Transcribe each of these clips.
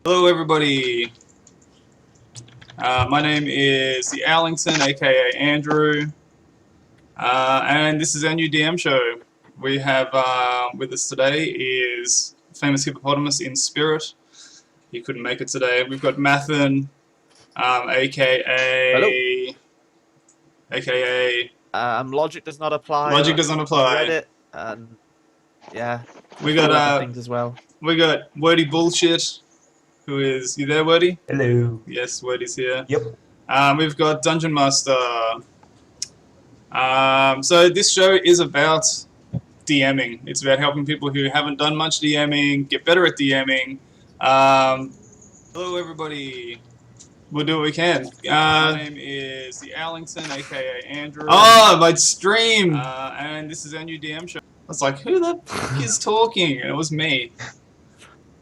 Hello everybody, my name is the Owlington, aka Andrew, and this is our new DM show. We have with us today is famous hippopotamus in spirit. He couldn't make it today. We've got Mathen, Hello. aka Logic does not apply. Logic doesn't On apply. Reddit, and yeah, We cool other got things as well. WordyBullshit. Who is you there, Wordy? Hello. Yes, Wordy's here. Yep. We've got Dungeon Master. So this show is about DMing. It's about helping people who haven't done much DMing get better at DMing. Hello, everybody. We'll do what we can. My name is the Owlington, aka Andrew. Oh, my stream! And this is our new DM show. I was like, who the fuck is talking? And it was me.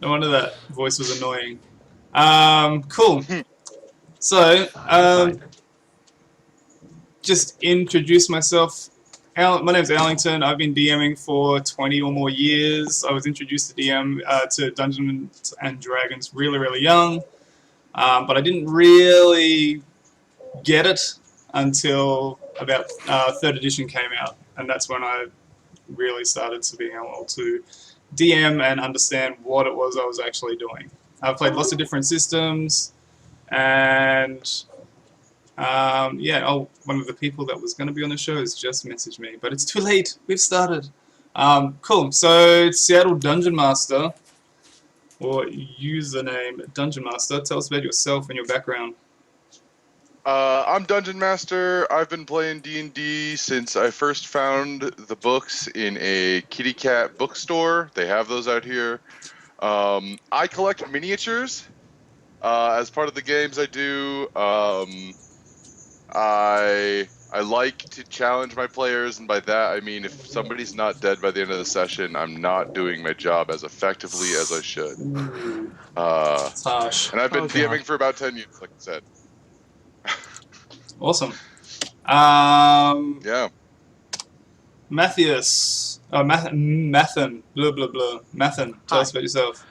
No wonder that voice was annoying. Cool. So, just introduce myself. My name's Owlington. I've been DMing for 20 or more years. I was introduced to DM to Dungeons and Dragons really young, but I didn't really get it until about 3rd edition came out, and that's when I really started to be able to DM and understand what it was I was actually doing. I've played lots of different systems, and one of the people that was going to be on the show has just messaged me, but it's too late. We've started. Cool. So Seattle Dungeon Master, or username Dungeon Master. Tell us about yourself and your background. I'm Dungeon Master. I've been playing D&D since I first found the books in a kitty cat bookstore. They have those out here. I collect miniatures as part of the games I do. I like to challenge my players, and by that I mean if somebody's not dead by the end of the session, I'm not doing my job as effectively as I should. It's harsh. And I've been DMing for about 10 years, like I said. Awesome. Yeah. Matthias. Mathen. Blah, blah, blah. Mathen, tell us about yourself.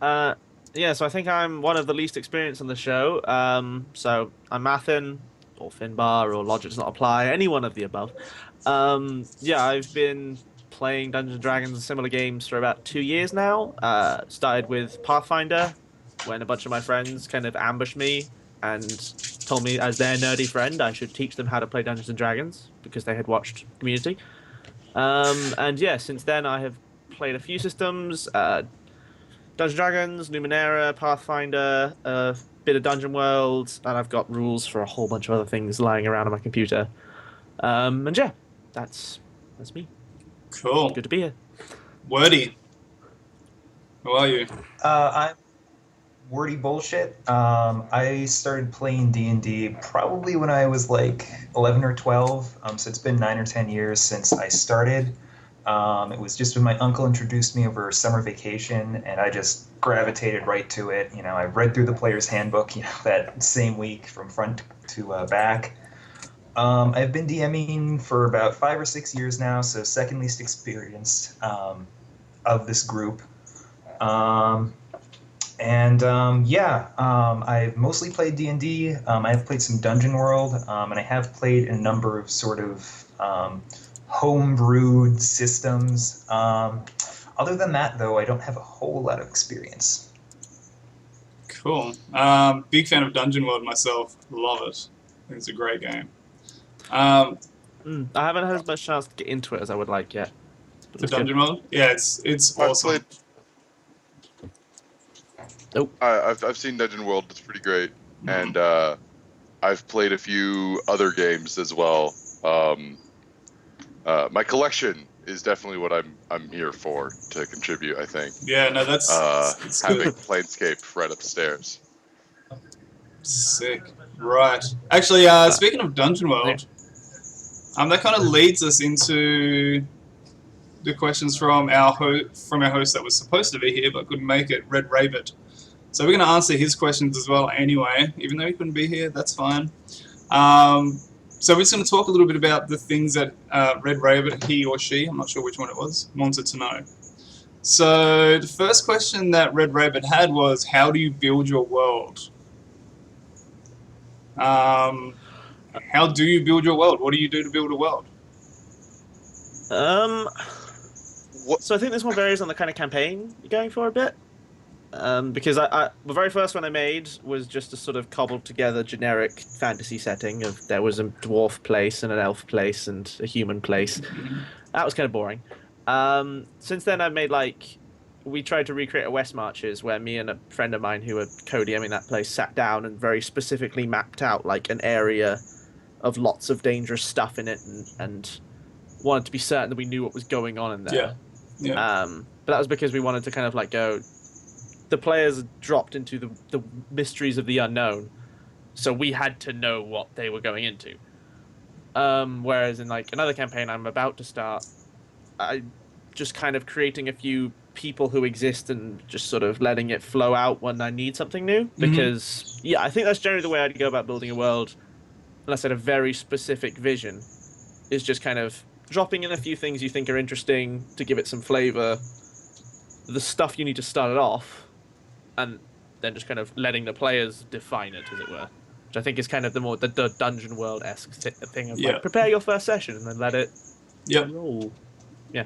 Yeah, so I think I'm one of the least experienced on the show. So I'm Mathen, or Finbar, or Logic does not apply, any one of the above. Yeah, I've been playing Dungeons & Dragons and similar games for about 2 years now. Started with Pathfinder, when a bunch of my friends kind of ambushed me and told me as their nerdy friend I should teach them how to play Dungeons & Dragons, because they had watched Community. And yeah, since then I have played a few systems, Dungeons & Dragons, Numenera, Pathfinder, a bit of Dungeon World, and I've got rules for a whole bunch of other things lying around on my computer. And yeah, that's me. Cool. Good to be here. Wordy. How are you? I'm WordyBullshit. I started playing D&D probably when I was like 11 or 12. So it's been 9 or 10 years since I started. It was just when my uncle introduced me over summer vacation, and I just gravitated right to it. You know, I read through the player's handbook, that same week from front to back. I've been DMing for about 5 or 6 years now, so second least experienced of this group. I've mostly played D&D. I've played some Dungeon World, and I have played a number of sort of homebrewed systems. Other than that, though, I don't have a whole lot of experience. Cool. Big fan of Dungeon World myself. Love it. I think it's a great game. I haven't had as much chance to get into it as I would like yet. The Dungeon World? Yeah, it's awesome. I've seen Dungeon World. It's pretty great, and I've played a few other games as well. My collection is definitely what I'm here for, to contribute, I think. Yeah, no, that's having good. Planescape right upstairs. Sick. Right. Actually, speaking of Dungeon World, that kind of leads us into the questions from our host that was supposed to be here but couldn't make it, Red Rabbit. So we're going to answer his questions as well anyway, even though he couldn't be here. That's fine. So we're just going to talk a little bit about the things that Red Rabbit, he or she, I'm not sure which one it was, wanted to know. So the first question that Red Rabbit had was, how do you build your world? How do you build your world? What do you do to build a world? What? So I think this one varies on the kind of campaign you're going for a bit. Because the very first one I made was just a sort of cobbled together generic fantasy setting of there was a dwarf place and an elf place and a human place. That was kind of boring. Since then I've made we tried to recreate a West Marches where me and a friend of mine who were co-DMing that place sat down and very specifically mapped out like an area of lots of dangerous stuff in it and wanted to be certain that we knew what was going on in there. Yeah. But that was because we wanted to kind of go. The players dropped into the mysteries of the unknown, so we had to know what they were going into. Whereas in another campaign I'm about to start, I just kind of creating a few people who exist and just sort of letting it flow out when I need something new. Because I think that's generally the way I'd go about building a world, unless I had a very specific vision, is just kind of dropping in a few things you think are interesting to give it some flavor, the stuff you need to start it off, and then just kind of letting the players define it, as it were. Which I think is kind of the dungeon world-esque thing of prepare your first session and then let it roll. Yeah.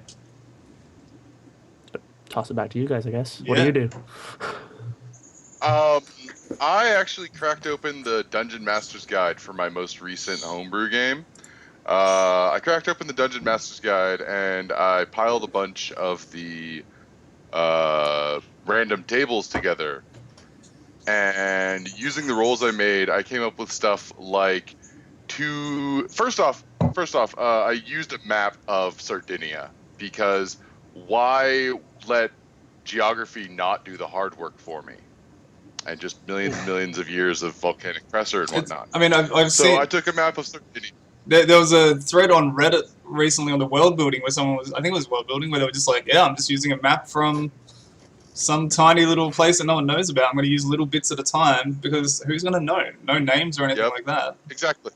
But toss it back to you guys, I guess. What do you do? I actually cracked open the Dungeon Master's Guide for my most recent homebrew game. I cracked open the Dungeon Master's Guide and I piled a bunch of the random tables together. And using the rolls I made, I came up with stuff like First off, I used a map of Sardinia because why let geography not do the hard work for me? And just millions and millions of years of volcanic pressure and whatnot. I've seen. So I took a map of Sardinia. There was a thread on Reddit recently on the world building where someone was, I think it was world building, where they were just I'm just using a map from some tiny little place that no one knows about. I'm going to use little bits at a time because who's going to know? No names or anything like that. Exactly.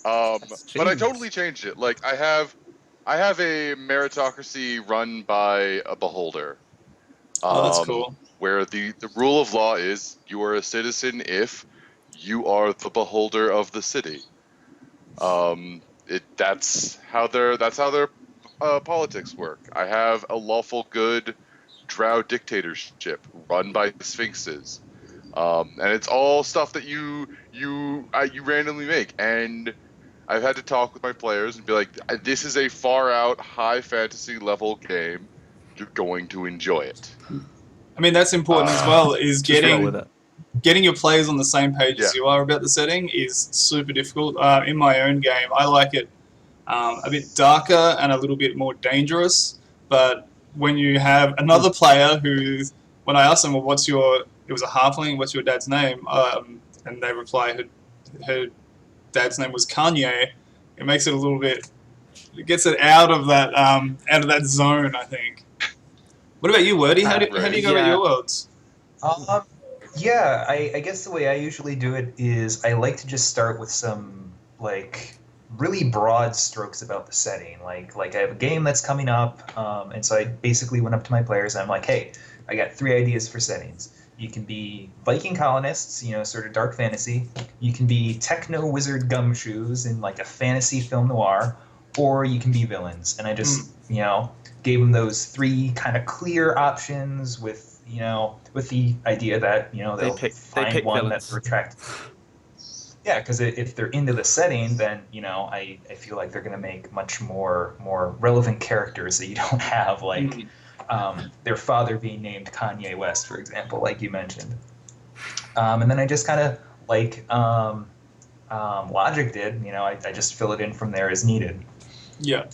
But I totally changed it. I have a meritocracy run by a beholder. Oh, that's cool. Where the rule of law is you are a citizen if you are the beholder of the city. That's how their politics work. I have a lawful good drow dictatorship run by sphinxes, and it's all stuff that you randomly make. And I've had to talk with my players and be like, "This is a far out high fantasy level game. You're going to enjoy it." I mean, that's important as well. Is getting your players on the same page as you are about the setting is super difficult. In my own game, I like it a bit darker and a little bit more dangerous. But when you have another player when I asked them, well, it was a halfling, what's your dad's name? And they reply, her dad's name was Kanye. It makes it a little bit, it gets it out of that zone, I think. What about you, Wordy? How do you go about your worlds? I guess the way I usually do it is I like to just start with some really broad strokes about the setting. Like I have a game that's coming up, and so I basically went up to my players and I'm like, hey, I got 3 ideas for settings. You can be Viking colonists, sort of dark fantasy. You can be techno wizard gumshoes in a fantasy film noir, or you can be villains. And I just gave them those 3 kind of clear options with the idea that they'll find one villains. that attracts. Yeah, because if they're into the setting, then I feel like they're going to make much more relevant characters that you don't have, their father being named Kanye West, for example, like you mentioned. And then I just kind of Logic did, I just fill it in from there as needed. Yeah.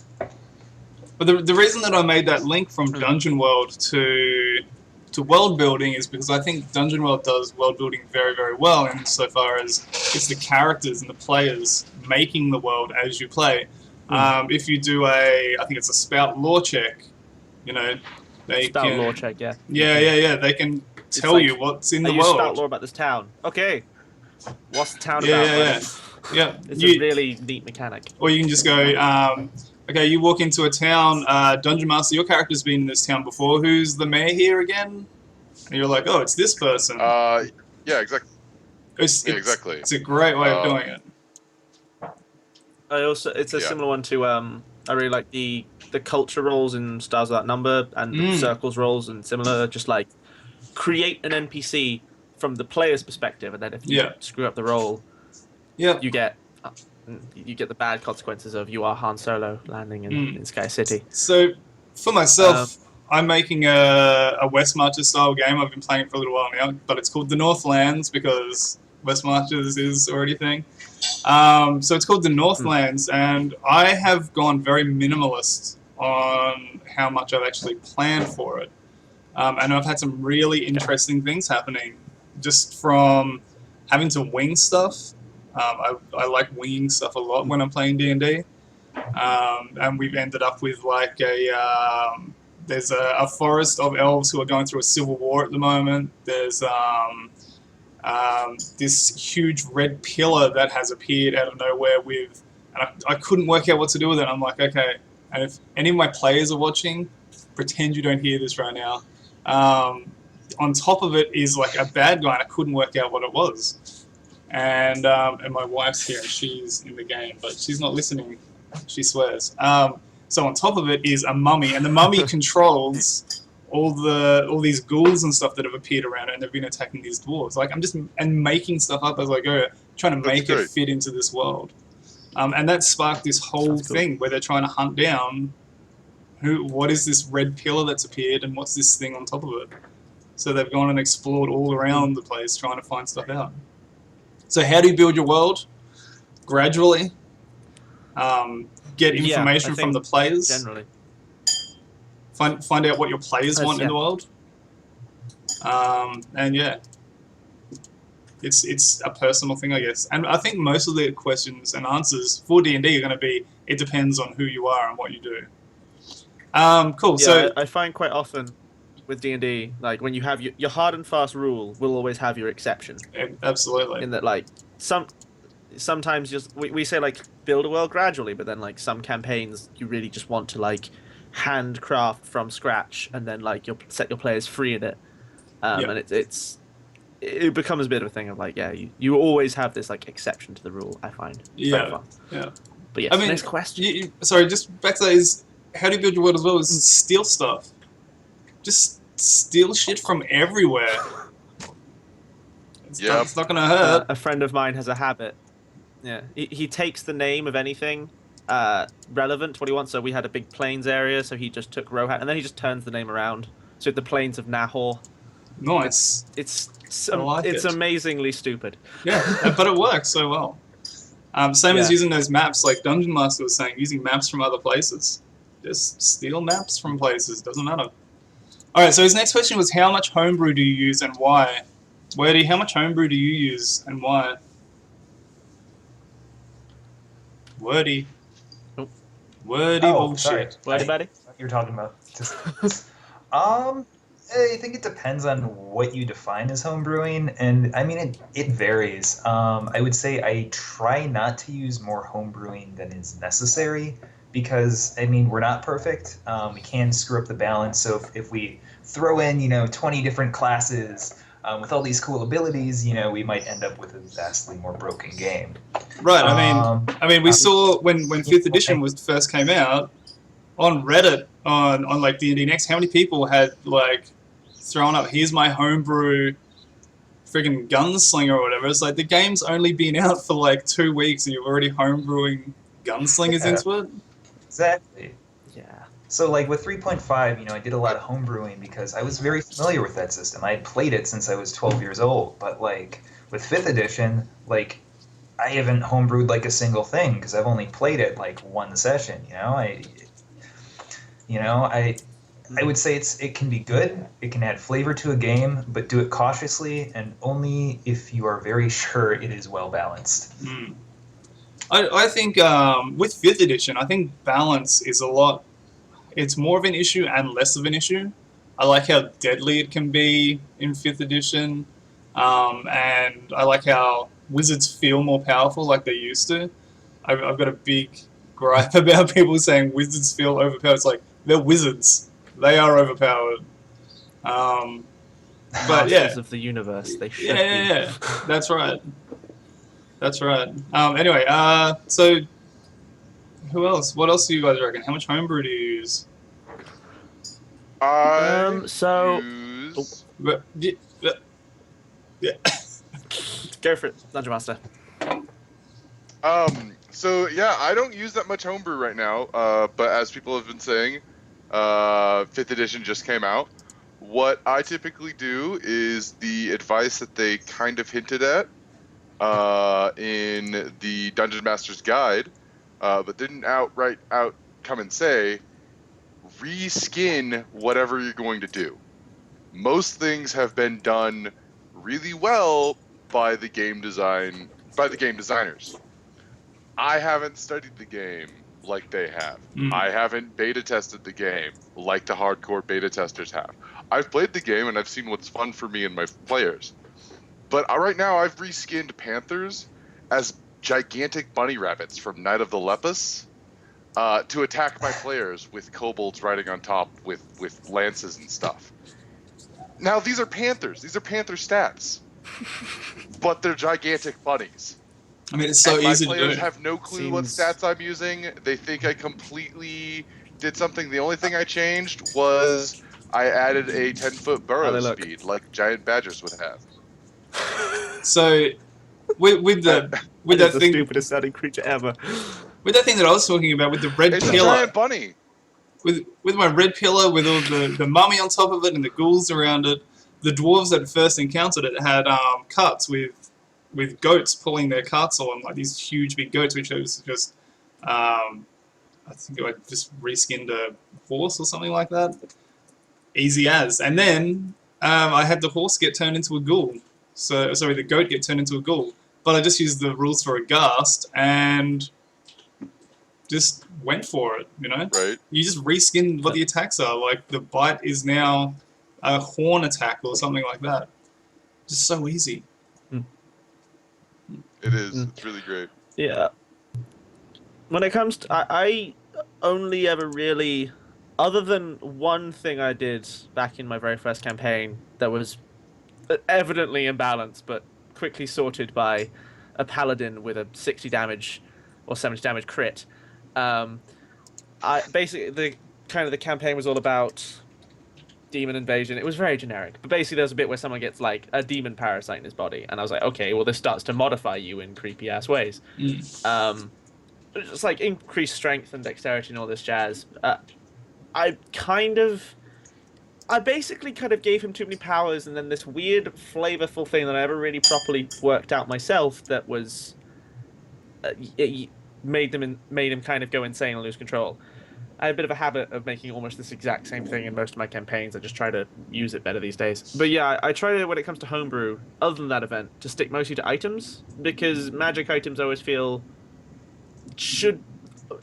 But the reason that I made that link from Dungeon World to world building is because I think Dungeon World does world building very, very well insofar as it's the characters and the players making the world as you play. If you do I think it's a spout lore check, they spout can lore check, yeah. Yeah. They can tell you what's in the world. Spout lore about this town. Okay, what's the town about? Yeah. It's a really neat mechanic. Or you can just go, okay, you walk into a town, Dungeon Master, your character's been in this town before. Who's the mayor here again? And you're like, oh, it's this person. Yeah, exactly. It's, Yeah, exactly. It's a great way of doing it. It's a similar one to I really like the culture roles in Stars Without Number and the circles roles and similar. Just like create an NPC from the player's perspective, and then if you screw up the role, you get the bad consequences of you are Han Solo landing in Sky City. So for myself, I'm making a West Marches style game. I've been playing it for a little while now, but it's called the Northlands because West Marches is already a thing. So it's called the Northlands, and I have gone very minimalist on how much I've actually planned for it. And I've had some really interesting things happening just from having to wing stuff. I like winging stuff a lot when I'm playing D&D. And we've ended up with like there's a forest of elves who are going through a civil war at the moment. There's this huge red pillar that has appeared out of nowhere and I couldn't work out what to do with it. I'm like, okay, and if any of my players are watching, pretend you don't hear this right now. On top of it is like a bad guy, and I couldn't work out what it was. And my wife's here, and she's in the game, but she's not listening. She swears. So on top of it is a mummy, and the mummy controls all these ghouls and stuff that have appeared around it, and they've been attacking these dwarves. Like I'm just making stuff up as I go, trying to make it fit into this world. And that sparked this whole thing where they're trying to hunt down what is this red pillar that's appeared, and what's this thing on top of it. So they've gone and explored all around the place trying to find stuff out. So how do you build your world? Gradually. Get information from the players. Generally. Find out what your players want in the world. And yeah. It's a personal thing, I guess. And I think most of the questions and answers for D&D are going to be, it depends on who you are and what you do. Cool. Yeah, so I find quite often with D&D, like when you have your hard and fast rule will always have your exception. Absolutely. In that, like sometimes just we say like build a world gradually, but then like some campaigns you really just want to like handcraft from scratch, and then like you'll set your players free in it, and it becomes a bit of a thing of like you always have this like exception to the rule. I find very fun. But yes, next question. Sorry, just back to that is, how do you build your world as well? Is steal stuff. Just steal shit from everywhere. It's not gonna hurt. A friend of mine has a habit. Yeah, he takes the name of anything relevant to what he wants. So we had a big plains area, so he just took Rohat, and then he just turns the name around. So the plains of Nahor. Nice. It's amazingly stupid. Yeah, but it works so well. Same as using those maps, like Dungeon Master was saying, using maps from other places. Just steal maps from places, doesn't matter. Alright, so his next question was, how much homebrew do you use and why? Wordy, how much homebrew do you use and why? Wordy. Oh. Wordy bullshit. Wordy buddy? You're talking about. I think it depends on what you define as homebrewing, and I mean it varies. I would say I try not to use more homebrewing than is necessary, because I mean we're not perfect. We can screw up the balance. So if we throw in 20 different classes with all these cool abilities, we might end up with a vastly more broken game. Right. I mean, we saw when 5th edition first came out on Reddit on like D&D Next, how many people had like thrown up, here's my homebrew friggin' gunslinger or whatever. It's like the game's only been out for like 2 weeks and you're already homebrewing gunslingers into it. Exactly. Yeah. So like with 3.5, I did a lot of homebrewing because I was very familiar with that system. I had played it since I was 12 years old. But like with 5th edition, like I haven't homebrewed like a single thing because I've only played it like one session. I would say it can be good. It can add flavor to a game, but do it cautiously and only if you are very sure it is well balanced. I think with 5th edition, I think balance is it's more of an issue and less of an issue. I like how deadly it can be in 5th edition, and I like how wizards feel more powerful like they used to. I've got a big gripe about people saying wizards feel overpowered. It's like, they're wizards. They are overpowered. But yeah. Masters of the universe. They should be. Yeah. That's right. That's right. Anyway, so who else? What else do you guys reckon? How much homebrew do you use? I So- use... Yeah. Go for it, Dungeon Master. So yeah, I don't use that much homebrew right now. But as people have been saying, 5th edition just came out. What I typically do is the advice that they kind of hinted at in the Dungeon Master's Guide, but didn't outright come and say, reskin whatever you're going to do. Most things have been done really well by the game designers. I haven't studied the game like they have. I haven't beta tested the game like the hardcore beta testers have. I've played the game and I've seen what's fun for me and my players. But right now I've reskinned panthers as gigantic bunny rabbits from Night of the Lepus to attack my players with kobolds riding on top with lances and stuff. Now these are panthers. These are panther stats. But they're gigantic bunnies. I mean, it's so easy to do. My players have no clue what stats I'm using. They think I completely did something. The only thing I changed was I added a 10-foot burrow speed, like giant badgers would have. So, with that thing, stupidest sounding creature ever. with that thing that I was talking about, with the red It's a pillar, giant bunny. with my red pillar, with all the mummy on top of it and the ghouls around it, the dwarves that first encountered it had carts with goats pulling their carts on, like these huge big goats, which was just I think I just reskinned a horse or something like that. Easy as. And then I had the horse get turned into a ghoul. So sorry, the goat get turned into a ghoul. But I just used the rules for a ghast and just went for it, you know? Right. You just reskin what the attacks are. Like the bite is now a horn attack or something like that. Just so easy. It is. It's really great. Yeah. When it comes to... I only ever really... Other than one thing I did back in my very first campaign that was evidently imbalanced, but quickly sorted by a paladin with a 60 damage or 70 damage crit. Basically, the campaign was all about demon invasion. It was very generic, but basically there's a bit where someone gets like a demon parasite in his body, and I was like, okay, well this starts to modify you in creepy ass ways. It's like increased strength and dexterity and all this jazz. I basically kind of gave him too many powers, and then this weird flavorful thing that I never really properly worked out myself that was it made him kind of go insane and lose control. I have a bit of a habit of making almost this exact same thing in most of my campaigns. I just try to use it better these days. But yeah, I try to, when it comes to homebrew, other than that event, to stick mostly to items, because magic items I always feel should...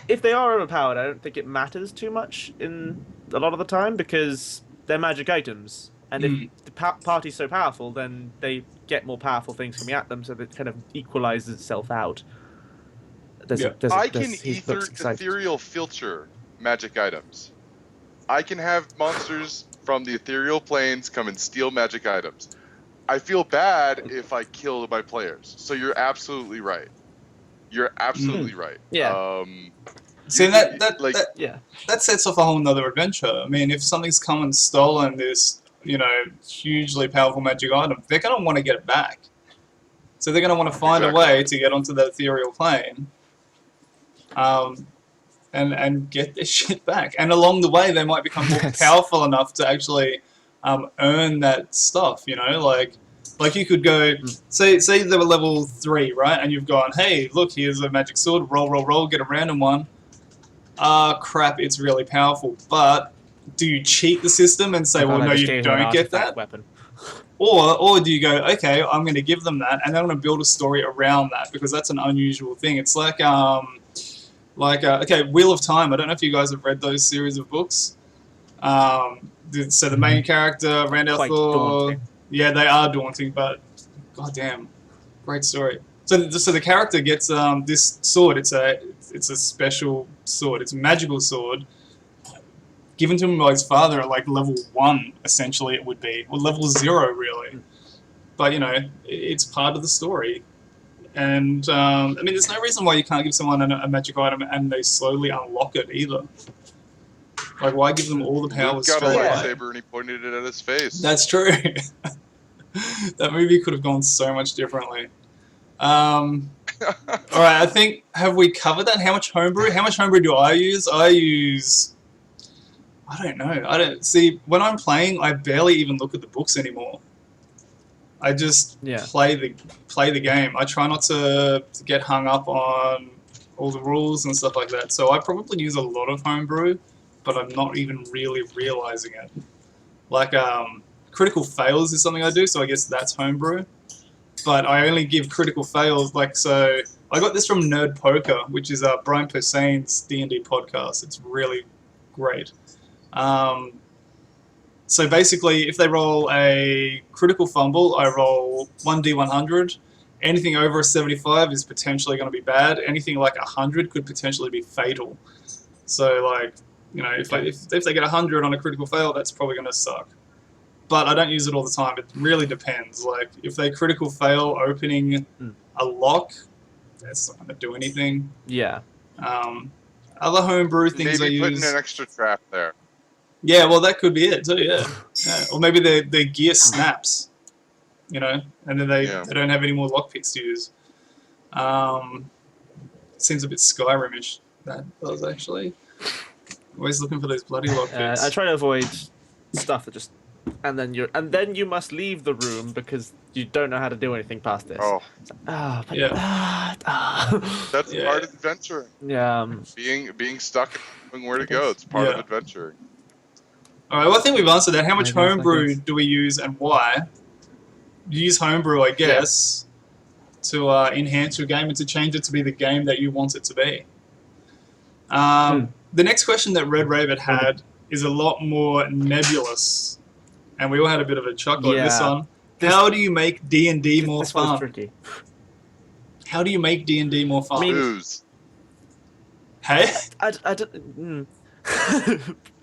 If they are overpowered, I don't think it matters too much in a lot of the time, because they're magic items. And if the party's so powerful, then they get more powerful things coming at them, so that it kind of equalizes itself out. I can ethereal filter magic items. I can have monsters from the ethereal planes come and steal magic items. I feel bad if I kill my players. So you're absolutely right. You're absolutely right. Yeah. See, that sets off a whole nother adventure. I mean, if something's come and stolen this, hugely powerful magic item, they're going to want to get it back. So they're going to want to find a way to get onto the ethereal plane. And get their shit back. And along the way, they might become more powerful enough to actually earn that stuff, Like you could go, say they were level 3, right? And you've gone, hey, look, here's a magic sword, roll, get a random one. Crap, it's really powerful. But do you cheat the system and say, well, no, you don't get that? Weapon. Or do you go, okay, I'm going to give them that, and then I'm going to build a story around that, because that's an unusual thing. It's like Wheel of Time. I don't know if you guys have read those series of books. So the main character, Rand al'Thor, yeah, they are daunting, but goddamn, great story. So the character gets this sword. It's a special sword. It's a magical sword given to him by his father at like level 1. Essentially, it would be, or level 0 really. But you know, it's part of the story. And I mean, there's no reason why you can't give someone a magic item and they slowly unlock it either. Like, why give them all the Luke powers got a straight away? lightsaber and he pointed it at his face. That's true. That movie could have gone so much differently. All right, I think, have we covered that? How much homebrew? How much homebrew do I use? I don't know. I don't see, when I'm playing, I barely even look at the books anymore. I just play the game. I try not to get hung up on all the rules and stuff like that. So I probably use a lot of homebrew, but I'm not even really realizing it. Like critical fails is something I do, so I guess that's homebrew. But I only give critical fails, like, so I got this from Nerd Poker, which is Brian Posehn's D&D podcast. It's really great. So basically, if they roll a critical fumble, I roll 1d100. Anything over a 75 is potentially going to be bad. Anything like 100 could potentially be fatal. So, like, you know, if they get 100 on a critical fail, that's probably going to suck. But I don't use it all the time. It really depends. Like, if they critical fail opening a lock, that's not going to do anything. Yeah. Other homebrew things I Maybe use... putting an extra trap there. Yeah, well, that could be it too, yeah. Or maybe their gear snaps, you know, and then they don't have any more lockpicks to use. Seems a bit Skyrim-ish, that does, actually. Always looking for those bloody lockpicks. I try to avoid stuff that just... And then you must leave the room because you don't know how to do anything past this. Oh. That's part of adventuring. Yeah. Being stuck and knowing where to go, it's part of adventuring. Alright, well, I think we've answered that. How much homebrew do we use and why? You use homebrew, I guess, to enhance your game and to change it to be the game that you want it to be. The next question that Red Raven had is a lot more nebulous, and we all had a bit of a chuckle at this one. How do you make D&D more fun? This tricky. How do you make D&D more fun? Booze. Hey? I don't...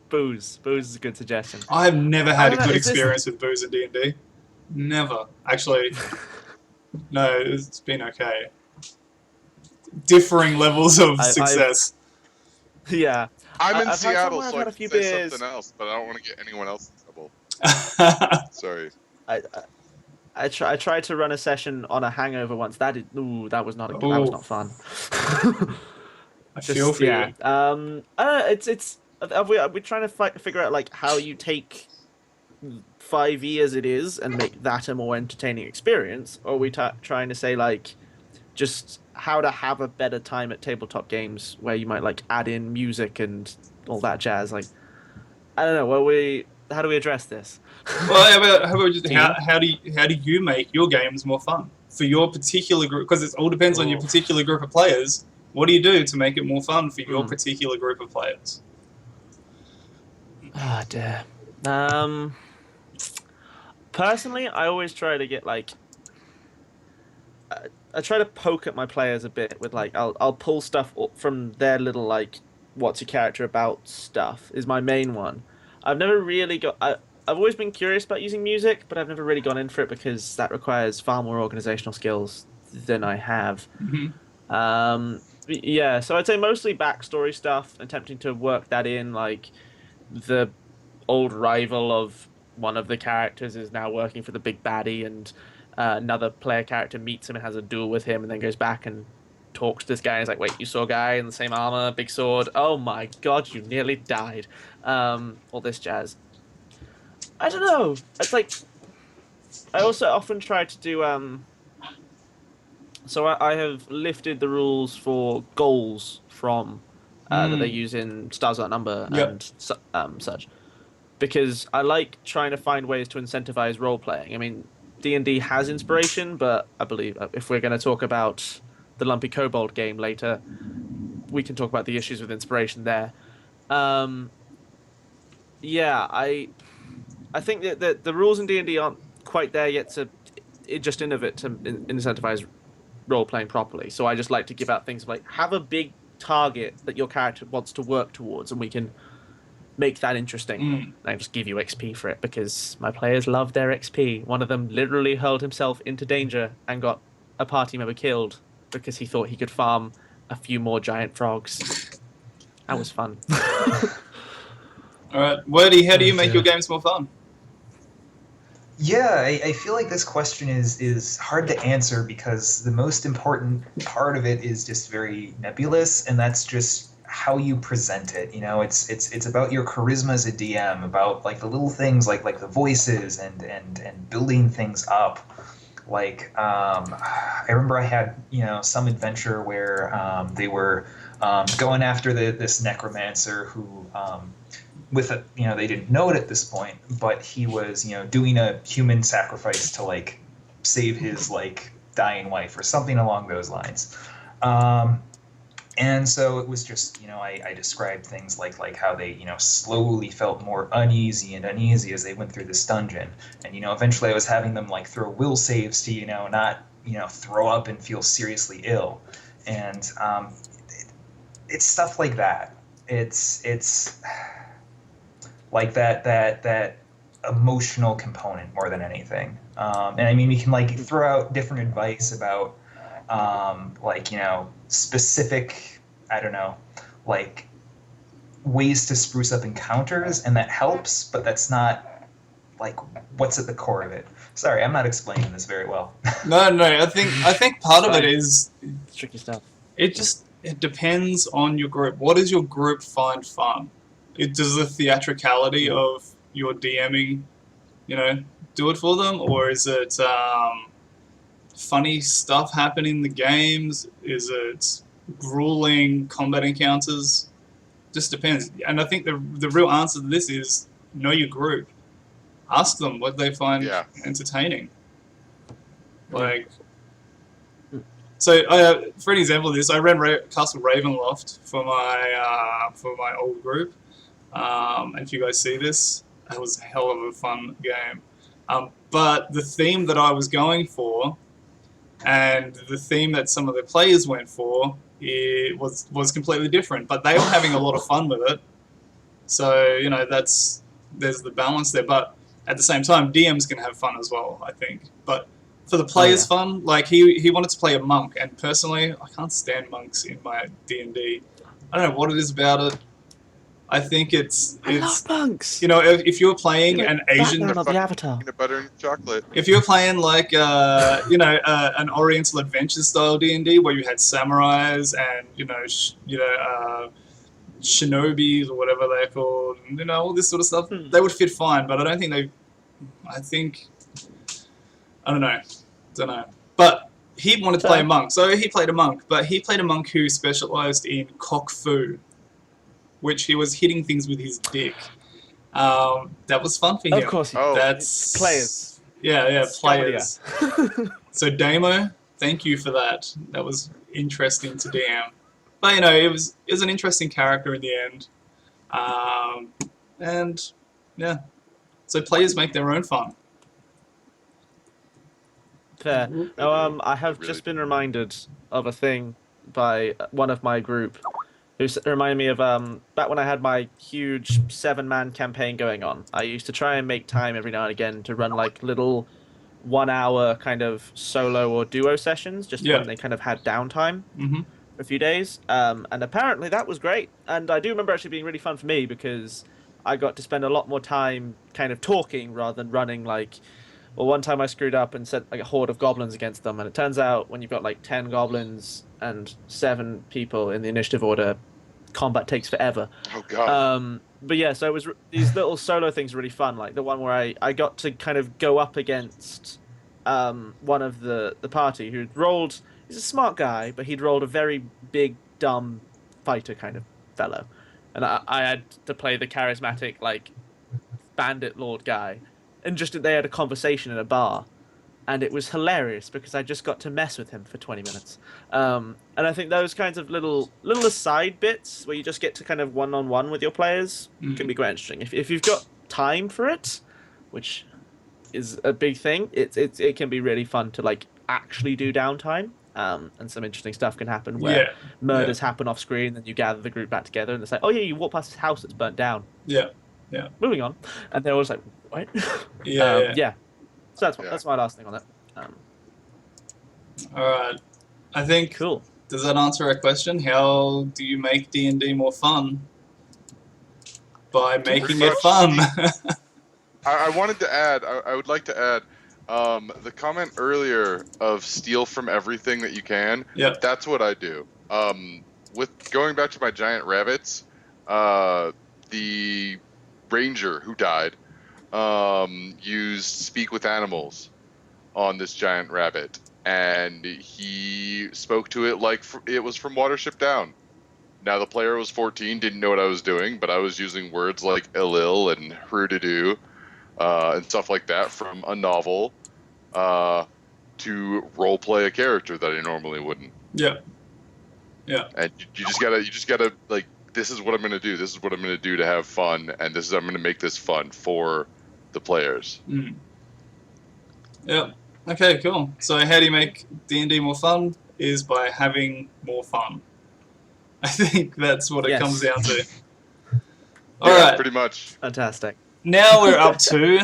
Booze. Booze is a good suggestion. I've never had a good experience with booze in D&D. Never. Actually, no, it's been okay. Differing levels of success. Yeah. I'm in I've Seattle, so I a can few say beers. something else, but I don't want to get anyone else in trouble. Sorry. I tried to run a session on a hangover once. That was not fun. I feel for you. We're trying to figure out like how you take 5e as it is and make that a more entertaining experience, or are we trying to say like just how to have a better time at tabletop games where you might like add in music and all that jazz? Like, I don't know. How do we address this? Well, how about just how do you make your games more fun for your particular group? Because it all depends on your particular group of players. What do you do to make it more fun for your particular group of players? Ah, dear. Personally, I always try to get like. I try to poke at my players a bit with like I'll pull stuff from their little like what's your character about stuff is my main one. I've never really got. I've always been curious about using music, but I've never really gone in for it because that requires far more organizational skills than I have. Yeah, so I'd say mostly backstory stuff, attempting to work that in, like the old rival of one of the characters is now working for the big baddie, and another player character meets him and has a duel with him, and then goes back and talks to this guy, and he's like, wait, you saw a guy in the same armor, big sword, oh my god, you nearly died. All this jazz. I don't know, it's like, I also often try to do, so I have lifted the rules for goals from that they use in Stars Without Number and such, because I like trying to find ways to incentivize role playing. I mean, D&D has inspiration, but I believe if we're going to talk about the Lumpy Kobold game later, we can talk about the issues with inspiration there. Yeah, I think that the rules in D&D aren't quite there yet to just innovate to incentivize role playing properly. So I just like to give out things like have a big target that your character wants to work towards, and we can make that interesting. Mm. I just give you XP for it because my players love their XP. One of them literally hurled himself into danger and got a party member killed because he thought he could farm a few more giant frogs. That was fun. All right, Wordy, how do you Oh, make your dear. games more fun? Yeah, I feel like this question is hard to answer because the most important part of it is just very nebulous, and that's just how you present it. You know, it's about your charisma as a DM, about like the little things like the voices and building things up. Like I remember I had some adventure where they were going after this necromancer who with a they didn't know it at this point, but he was doing a human sacrifice to like save his like dying wife or something along those lines. And so it was just I described things like how they slowly felt more uneasy as they went through this dungeon, and eventually I was having them like throw will saves to not throw up and feel seriously ill, and it's stuff like that. It's like that emotional component more than anything. And I mean, we can like throw out different advice about specific, I don't know, like ways to spruce up encounters, and that helps, but that's not like what's at the core of it. Sorry, I'm not explaining this very well. No, I think part of it is It's tricky stuff. it depends on your group. What does your group find fun? Does the theatricality of your DMing, do it for them, or is it funny stuff happening in the games? Is it grueling combat encounters? Just depends. And I think the real answer to this is know your group. Ask them what they find entertaining. Like, so for an example of this, I ran Castle Ravenloft for my old group. And if you guys see this, that was a hell of a fun game. But the theme that I was going for, and the theme that some of the players went for, it was completely different. But they were having a lot of fun with it. So there's the balance there. But at the same time, DMs can have fun as well, I think. But for the players' fun, like he wanted to play a monk, and personally, I can't stand monks in my D&D. I don't know what it is about it. I think it's I love monks. If you're playing an Asian, Batman of the Avatar. Peanut butter and chocolate. if you're playing like an Oriental Adventure style D&D where you had samurais and shinobis or whatever they're called, all this sort of stuff, they would fit fine. But I don't think I don't know. But he wanted to play a monk, so he played a monk. But he played a monk who specialized in kung fu, which he was hitting things with his dick. That was fun for him. Of course, That's players. Yeah, players. So Damo, thank you for that. That was interesting to DM. But it was an interesting character in the end. And yeah, so players make their own fun. Fair. No, I have just been reminded of a thing by one of my group who reminded me of back when I had my huge 7-man campaign going on. I used to try and make time every now and again to run like little 1-hour kind of solo or duo sessions, just when they kind of had downtime for a few days. And apparently that was great. And I do remember actually being really fun for me because I got to spend a lot more time kind of talking rather than running like. Well, one time I screwed up and sent like a horde of goblins against them, and it turns out when you've got like 10 goblins and 7 people in the initiative order, combat takes forever. Oh god. But yeah, so it was these little solo things were really fun. Like the one where I got to kind of go up against one of the party who'd rolled. He's a smart guy, but he'd rolled a very big, dumb fighter kind of fellow, and I had to play the charismatic like bandit lord guy. And just they had a conversation in a bar, and it was hilarious because I just got to mess with him for 20 minutes. And I think those kinds of little aside bits where you just get to kind of one-on-one with your players can be quite interesting. If you've got time for it, which is a big thing, it can be really fun to like actually do downtime and some interesting stuff can happen where murders happen off screen, then you gather the group back together, and they say, "Oh yeah, you walk past this house that's burnt down." Yeah. Moving on, and they're always like, "What?" Yeah. So that's my last thing on it. All right. I think. Cool. Does that answer our question? How do you make D&D more fun? By making it fun. I wanted to add. I would like to add. The comment earlier of steal from everything that you can. Yep. That's what I do. With going back to my giant rabbits, the ranger who died used speak with animals on this giant rabbit, and he spoke to it like it was from Watership Down. Now the player was 14, didn't know what I was doing, but I was using words like Elil and Hrudadu and stuff like that from a novel to role play a character that I normally wouldn't. Yeah. And you just gotta like, this is what I'm gonna do. This is what I'm gonna do to have fun, and I'm gonna make this fun for the players. Mm. Yeah. Okay, cool. So how do you make D&D more fun? Is by having more fun. I think that's what it comes down to. All right. Pretty much. Fantastic. Now we're up to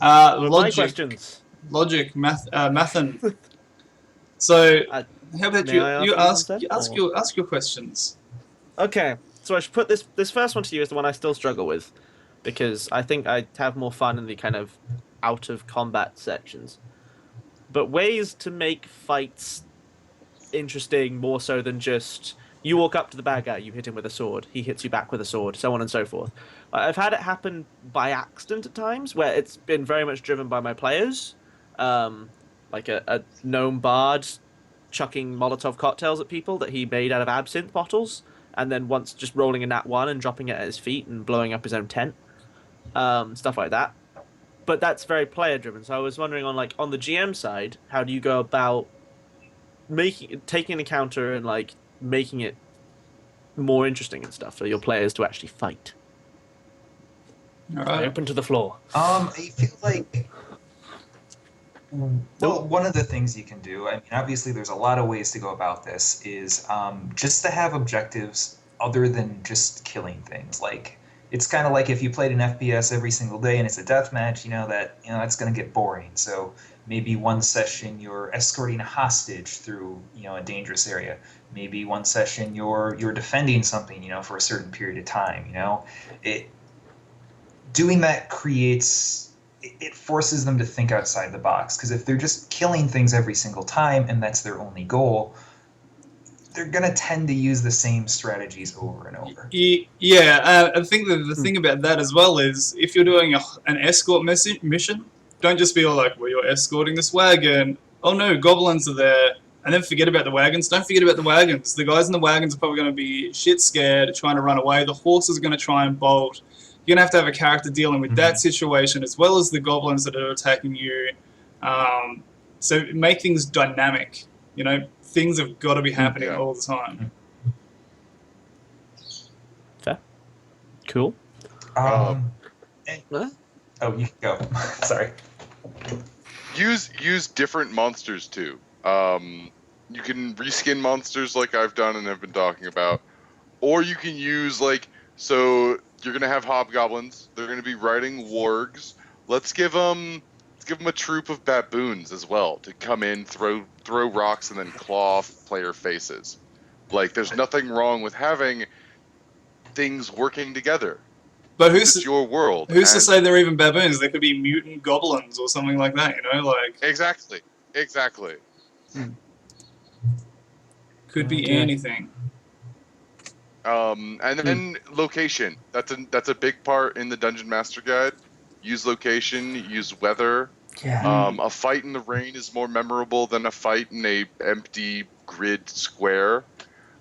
My questions. Logic, Mathin. So how about you ask your questions? Okay, so I should put this first one to you as the one I still struggle with, because I think I have more fun in the kind of out of combat sections. But ways to make fights interesting more so than just you walk up to the bad guy, you hit him with a sword, he hits you back with a sword, so on and so forth. I've had it happen by accident at times, where it's been very much driven by my players, like a gnome bard chucking Molotov cocktails at people that he made out of absinthe bottles, and then once just rolling a nat 1 and dropping it at his feet and blowing up his own tent, stuff like that. But that's very player driven. So I was wondering on the GM side, how do you go about taking an encounter and making it more interesting and stuff for your players to actually fight? All right. Open to the floor. I feel like, well, one of the things you can do, I mean, obviously there's a lot of ways to go about this, is just to have objectives other than just killing things. Like, it's kind of like if you played an FPS every single day and it's a deathmatch, that's going to get boring. So maybe one session you're escorting a hostage through, a dangerous area. Maybe one session you're defending something, for a certain period of time. Doing that it forces them to think outside the box, because if they're just killing things every single time and that's their only goal, they're going to tend to use the same strategies over and over. Yeah, I think that the thing about that as well is if you're doing an escort mission, don't just be all like, well, you're escorting this wagon. Oh no, goblins are there. And then forget about the wagons. Don't forget about the wagons. The guys in the wagons are probably going to be shit scared, trying to run away. The horses are going to try and bolt. You're going to have a character dealing with that situation as well as the goblins that are attacking you. So make things dynamic. Things have got to be happening all the time. Fair. Cool. Oh, you can go. Sorry. Use different monsters too. You can reskin monsters like I've done and have been talking about, or you can use so you're gonna have hobgoblins. They're gonna be riding wargs. Let's give them a troop of baboons as well to come in, throw rocks, and then claw off player faces. There's nothing wrong with having things working together. But who's your world? Who's to say they're even baboons? They could be mutant goblins or something like that. Exactly. Could be anything. And then location. That's a big part in the Dungeon Master Guide. Use location. Use weather. Yeah. A fight in the rain is more memorable than a fight in a empty grid square.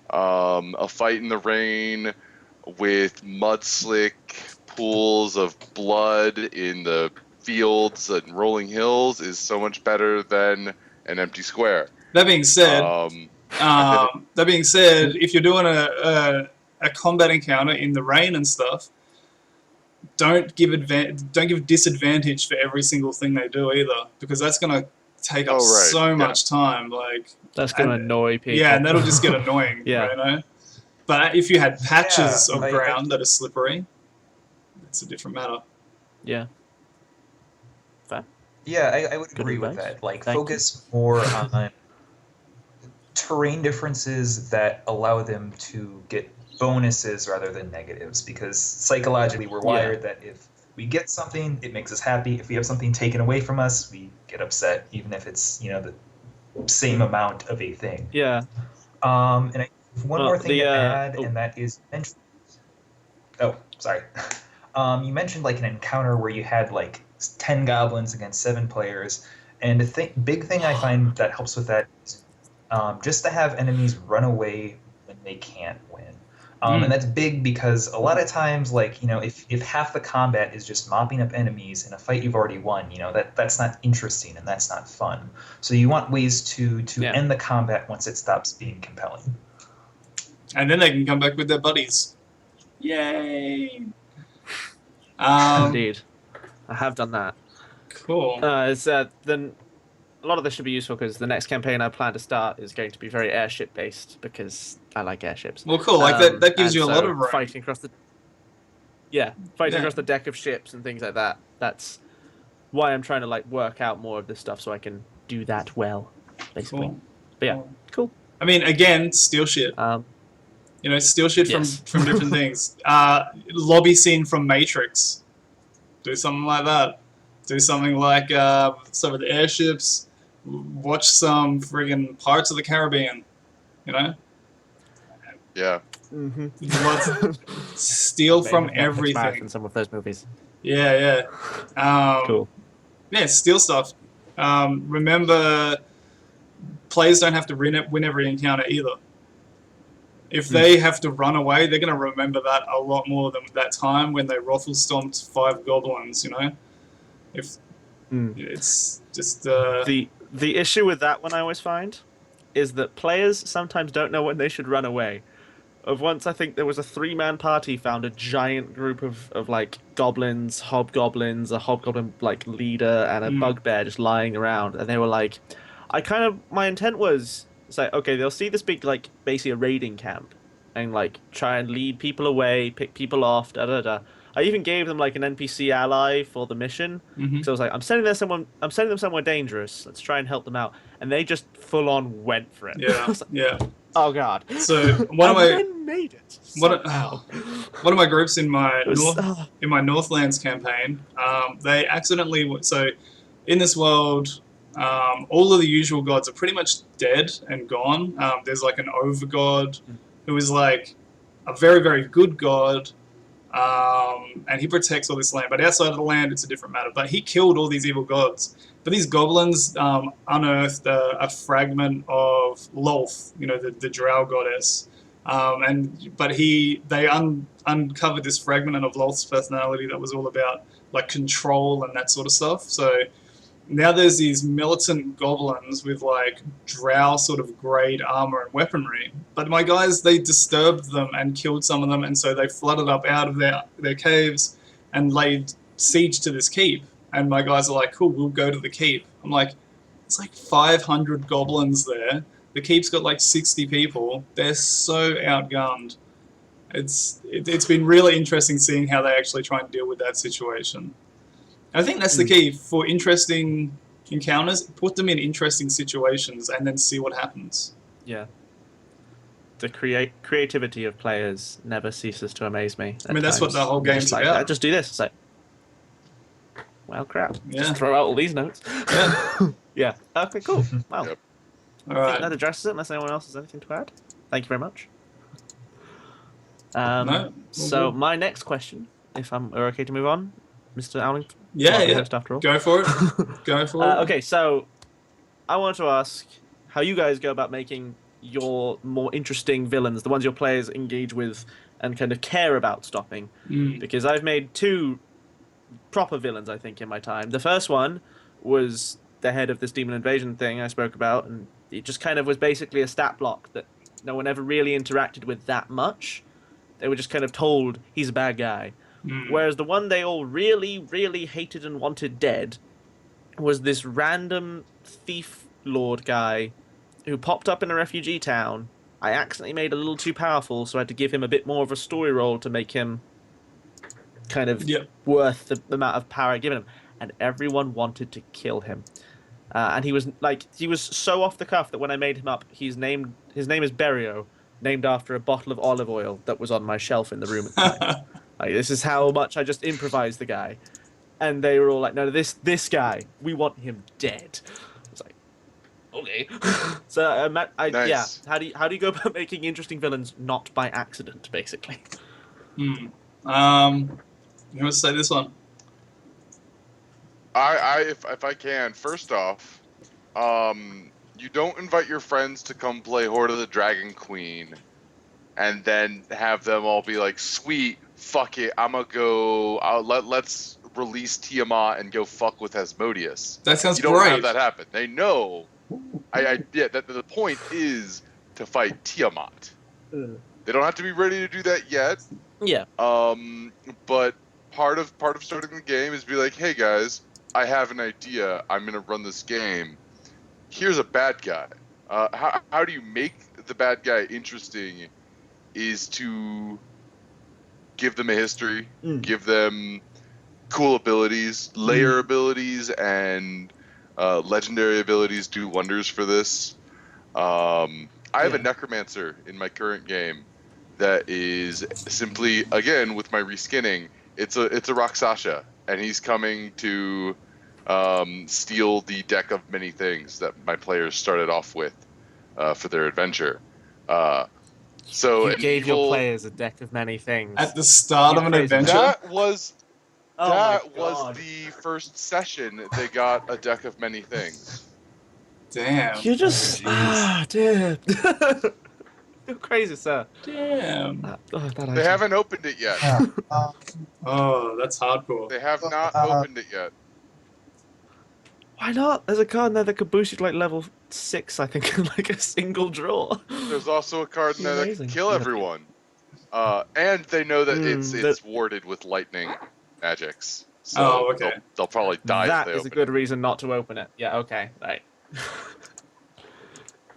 A fight in the rain with mudslick pools of blood in the fields and rolling hills is so much better than an empty square. That being said, if you're doing a combat encounter in the rain and stuff, don't give disadvantage for every single thing they do either, because that's gonna take up Oh, right, so yeah. much time. Like, That's gonna and- annoy people. yeah, and that'll just get annoying. Yeah. You know. But if you had patches Yeah, of I- ground that are slippery, it's a different matter. Yeah. Fair. Yeah, I would Good agree with advice. that. Like, Thank you. focus more on terrain differences that allow them to get bonuses rather than negatives, because psychologically we're wired that if we get something, it makes us happy. If we have something taken away from us, we get upset, even if it's, you know, the same amount of a thing. Yeah. And I have one Well, more thing the, to add, oh. and that is oh, sorry. You mentioned like an encounter where you had like 10 goblins against 7 players, and the big thing I find that helps with that is just to have enemies run away when they can't win. And that's big because a lot of times, like, you know, if half the combat is just mopping up enemies in a fight you've already won, you know, that's not interesting and that's not fun. So you want ways to end the combat once it stops being compelling. And then they can come back with their buddies. Yay! Indeed. I have done that. Cool. Then a lot of this should be useful because the next campaign I plan to start is going to be very airship based because I like airships. Well, cool. Like that gives you a lot of range. Fighting across the across the deck of ships and things like that. That's why I'm trying to like work out more of this stuff so I can do that well, basically. Cool. But yeah, cool. I mean, again, steal shit. You know, steal shit from different things. Lobby scene from Matrix. Do something like that. Do something like some of the airships. Watch some friggin' Pirates of the Caribbean. You know? Yeah. Steal from everything. In some of those movies. Yeah. Cool. Yeah, steal stuff. Remember, players don't have to win every encounter either. If they have to run away, they're going to remember that a lot more than that time when they ruffle stomped 5 goblins. You know, it's just the issue with that one I always find is that players sometimes don't know when they should run away. Once I think there was a 3-man party found a giant group of like goblins, hobgoblins, a hobgoblin like leader, and a bugbear just lying around, and they were like, my intent was. It's like, okay, they'll see this big, like, basically a raiding camp and, like, try and lead people away, pick people off, da-da-da. I even gave them, like, an NPC ally for the mission. So I was like, I'm sending them somewhere dangerous. Let's try and help them out. And they just full-on went for it. Yeah. Oh, God. So, one of my... made it. One of my groups in my Northlands campaign, they accidentally... So, in this world... all of the usual gods are pretty much dead and gone. There's like an overgod who is like a very, very good god, and he protects all this land. But outside of the land, it's a different matter. But he killed all these evil gods. But these goblins unearthed a fragment of Lolth, you know, the drow goddess. But they uncovered this fragment of Lolth's personality that was all about like control and that sort of stuff. So now there's these militant goblins with like drow sort of grade armor and weaponry. But my guys, they disturbed them and killed some of them, and so they flooded up out of their caves and laid siege to this keep. And my guys are like, cool, we'll go to the keep. I'm like, it's like 500 goblins there. The keep's got like 60 people. They're so outgunned. It's been really interesting seeing how they actually try and deal with that situation. I think that's the key for interesting encounters. Put them in interesting situations and then see what happens. Yeah. The creativity of players never ceases to amaze me. I mean, that's what the whole game's like, about. Just do this. It's like, well, crap. Yeah. Just throw out all these notes. Yeah. Yeah. Okay, cool. Wow. Yep. All I think right. that addresses it, unless anyone else has anything to add. Thank you very much. No, So, good. my next question, if we're okay to move on, Mr. Owlington. Yeah. Host after all. Go for it. Go for it. Okay, so I want to ask how you guys go about making your more interesting villains, the ones your players engage with and kind of care about stopping. Because I've made 2 proper villains, I think, in my time. The first one was the head of this demon invasion thing I spoke about, and it just kind of was basically a stat block that no one ever really interacted with that much. They were just kind of told he's a bad guy. Whereas the one they all really, really hated and wanted dead was this random thief lord guy who popped up in a refugee town. I accidentally made a little too powerful, so I had to give him a bit more of a story role to make him kind of worth the amount of power I'd given him. And everyone wanted to kill him. And he was so off the cuff that when I made him up, his name is Berio, named after a bottle of olive oil that was on my shelf in the room at the time. Like, this is how much I just improvised the guy. And they were all like, no, this guy, we want him dead. I was like, okay. So Nice. yeah, how do you go about making interesting villains not by accident, basically? You want to say this one? If I can, first off, you don't invite your friends to come play Horde of the Dragon Queen, and then have them all be like, "Sweet, fuck it, let's release Tiamat and go fuck with Asmodeus." That sounds You don't great. have that happen. They know. The point is to fight Tiamat. They don't have to be ready to do that yet. Yeah. But part of starting the game is be like, "Hey guys, I have an idea. I'm gonna run this game. Here's a bad guy. How do you make the bad guy interesting? Is to give them a history, give them cool abilities, layer abilities, and legendary abilities do wonders for this. I have a necromancer in my current game that is simply, again, with my reskinning, it's a Rakshasa, and he's coming to steal the deck of many things that my players started off with for their adventure. So You gave your players a deck of many things. At the start of an adventure? That was God. the first session. They got a deck of many things. Damn. You just... dude. You're crazy, sir. Damn. They haven't opened it yet. Oh, that's hardcore. They have not opened it yet. Why not? There's a card in there that could boost you to like level 6, I think, in like a single draw. There's also a card in there that can kill everyone. And they know that it's warded with lightning magics. So they'll probably die if That they is a open good it. reason not to open it. Yeah, okay, right.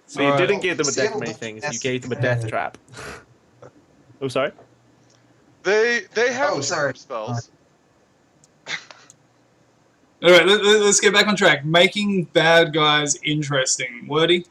So All you right. didn't give them a deck of many things, you gave them a death trap. Oh, sorry? They have charm spells. All right, let's get back on track. Making bad guys interesting. Wordy?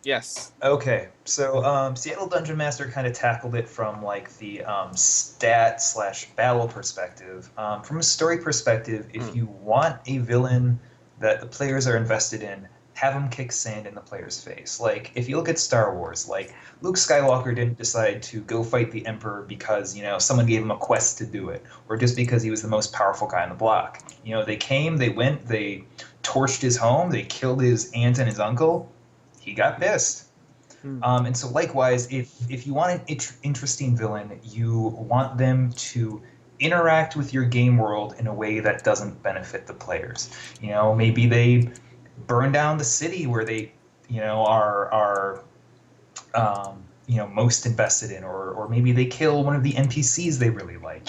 Yes. Okay, so Seattle Dungeon Master kind of tackled it from like the stat/battle perspective. From a story perspective, if you want a villain that the players are invested in, have them kick sand in the player's face. Like, if you look at Star Wars, like, Luke Skywalker didn't decide to go fight the Emperor because, someone gave him a quest to do it, or just because he was the most powerful guy on the block. They came, they went, they torched his home, they killed his aunt and his uncle. He got pissed. And so likewise, if you want an interesting villain, you want them to interact with your game world in a way that doesn't benefit the players. Maybe they burn down the city where they, are most invested in, or maybe they kill one of the NPCs they really like.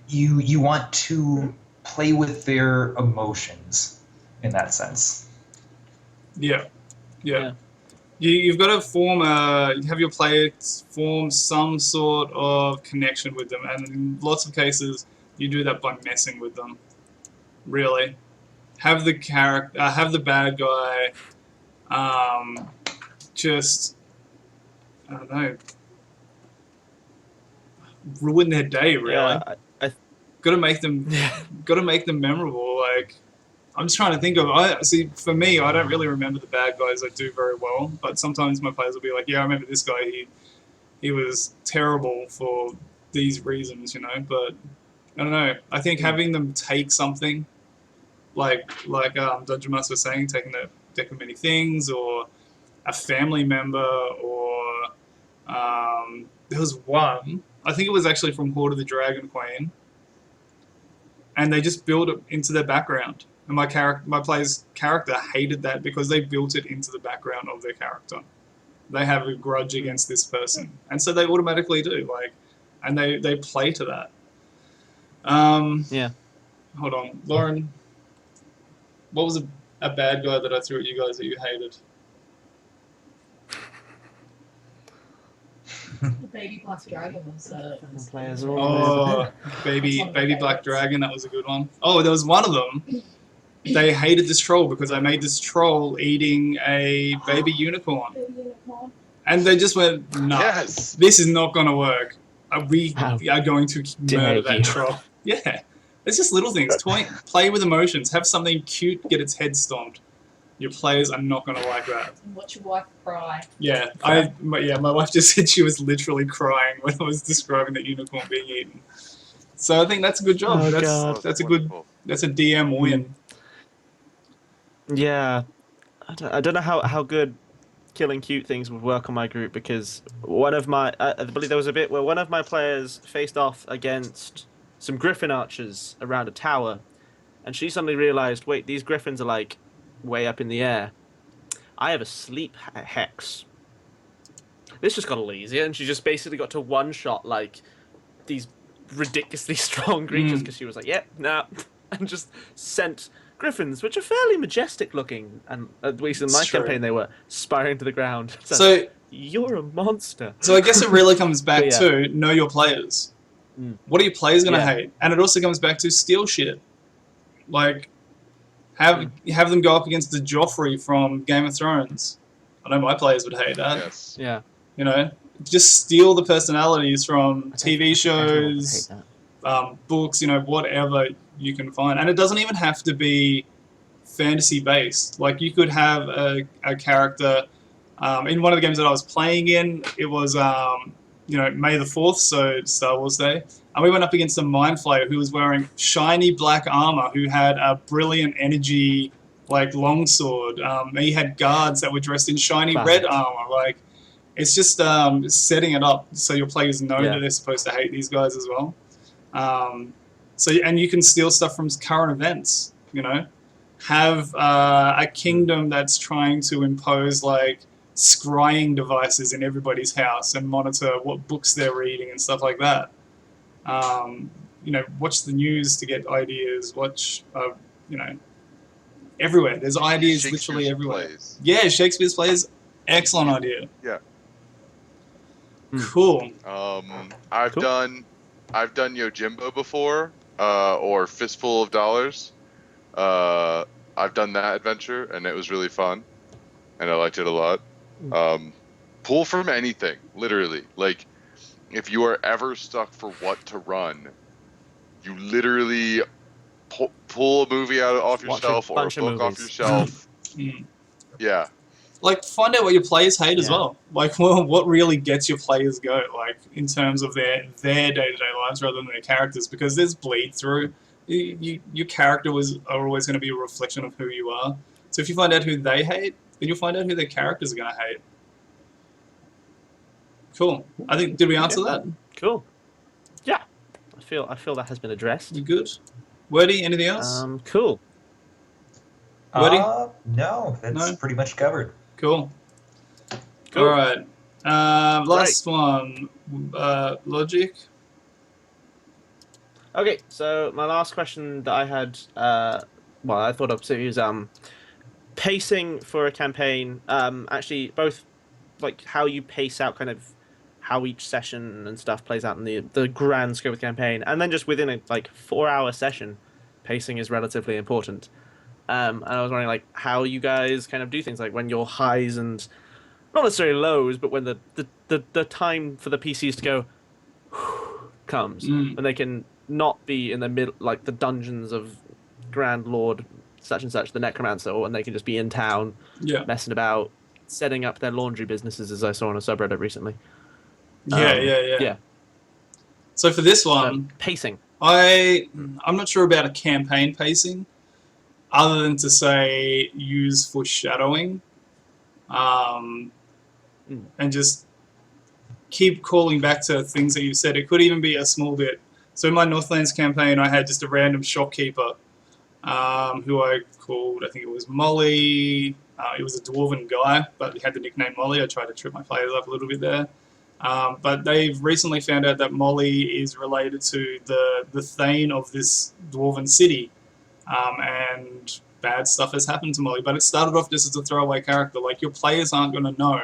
You want to play with their emotions in that sense. Yeah. You've got to have your players form some sort of connection with them, and in lots of cases, you do that by messing with them. Really, have the bad guy, just I don't know, ruin their day. Really, gotta make them memorable. Like, I'm just trying to think of. For me, I don't really remember the bad guys I do very well, but sometimes my players will be like, "Yeah, I remember this guy. He was terrible for these reasons, But I don't know. I think having them take something, like Dungeon Master was saying, taking the deck of many things, or a family member, or there was one. I think it was actually from Horde of the Dragon Queen, and they just built it into their background. And my player's character hated that because they built it into the background of their character. They have a grudge against this person, and so they automatically do. And they play to that. hold on, Lauren. What was a bad guy that I threw at you guys that you hated? The baby black dragon was Players are all Baby Black Dragon. That was a good one. Oh, there was one of them. They hated this troll because I made this troll eating a baby unicorn. And they just went, no, Yes. this is not going to work. We How are going to dare murder that you. troll. Yeah. It's just little things. Play with emotions. Have something cute get its head stomped. Your players are not going to like that. And watch your wife cry. Yeah, my wife just said she was literally crying when I was describing the unicorn being eaten. So I think that's a good job. Oh, that's God. that's a good. Wonderful. That's a DM win. Yeah, I don't know how good killing cute things would work on my group, because one of my I believe there was a bit where one of my players faced off against some griffin archers around a tower, and she suddenly realized, wait, these griffins are like way up in the air. I have a sleep hex. This just got a little easier, and she just basically got to one shot like these ridiculously strong creatures because she was like, yep, nah, and just sent griffins, which are fairly majestic looking, and at least in my It's true. campaign they were, spiraling to the ground. So You're a monster. I guess it really comes back But yeah. to know your players. What are your players going to Yeah. hate? And it also comes back to steal shit. Like, have them go up against the Joffrey from Game of Thrones. I know my players would hate that. Yes. Yeah. You know, just steal the personalities from TV Everyone would shows, hate that. books, you know, whatever you can find. And it doesn't even have to be fantasy based. Like, you could have a character in one of the games that I was playing in. It was May the 4th, so Star Wars Day, and we went up against a Mind Flayer who was wearing shiny black armor, who had a brilliant energy like longsword. He had guards that were dressed in shiny red armor. Like, it's just setting it up so your players know that they're supposed to hate these guys as well. And you can steal stuff from current events. You know, have a kingdom that's trying to impose like scrying devices in everybody's house and monitor what books they're reading and stuff like that. Watch the news to get ideas. Watch, everywhere. There's ideas literally everywhere. Plays. Yeah, Shakespeare's plays. Excellent idea. Yeah. Cool. I've done Yojimbo before, or Fistful of Dollars. I've done that adventure, and it was really fun, and I liked it a lot. Pull from anything, literally. Like, if you are ever stuck for what to run, you literally pull a movie off your Watch a shelf or a bunch of book off movies. your shelf. Yeah. Like, find out what your players hate as Yeah. well. Like, well, what really gets your players go, like, in terms of their day-to-day lives rather than their characters, because there's bleed through. Your character are always going to be a reflection of who you are. So if you find out who they hate, then you'll find out who their characters are going to hate. Cool. I think, did we answer that? Cool. Yeah. I feel that has been addressed. You good? Wordy, anything else? Cool. Woody? No, that's No? pretty much covered. Cool. Cool. All right. Last one. Logic. Okay, so my last question that I had, I thought of was pacing for a campaign. Actually, both like how you pace out, kind of how each session and stuff plays out in the grand scope of the campaign, and then just within a 4-hour session, pacing is relatively important. And I was wondering how you guys kind of do things, like when your highs and not necessarily lows, but when the time for the PCs to go comes, when they can not be in the middle, like the dungeons of Grand Lord such and such, the Necromancer, or when they can just be in town, messing about, setting up their laundry businesses, as I saw on a subreddit recently. Yeah. So for this one, pacing. I'm not sure about a campaign pacing, other than to say use foreshadowing, and just keep calling back to things that you said. It could even be a small bit. So in my Northlands campaign, I had just a random shopkeeper who I called, I think it was Molly. It was a dwarven guy, but he had the nickname Molly. I tried to trip my players up a little bit there. But they've recently found out that Molly is related to the Thane of this dwarven city, and bad stuff has happened to Molly. But it started off just as a throwaway character. Like, your players aren't going to know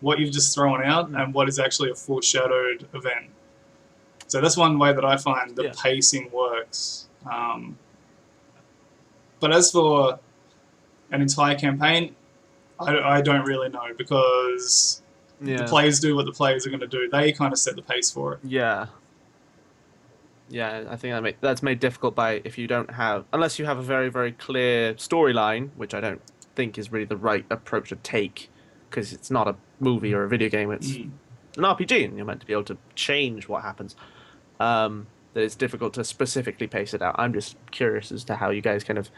what you've just thrown out and what is actually a foreshadowed event. So that's one way that I find the pacing works. But as for an entire campaign, I don't really know, because the players do what the players are going to do. They kind of set the pace for it. Yeah. Yeah, I think that's made difficult by if you don't have, unless you have a very, very clear storyline, which I don't think is really the right approach to take, because it's not a movie or a video game, it's an RPG, and you're meant to be able to change what happens. That it's difficult to specifically pace it out. I'm just curious as to how you guys kind of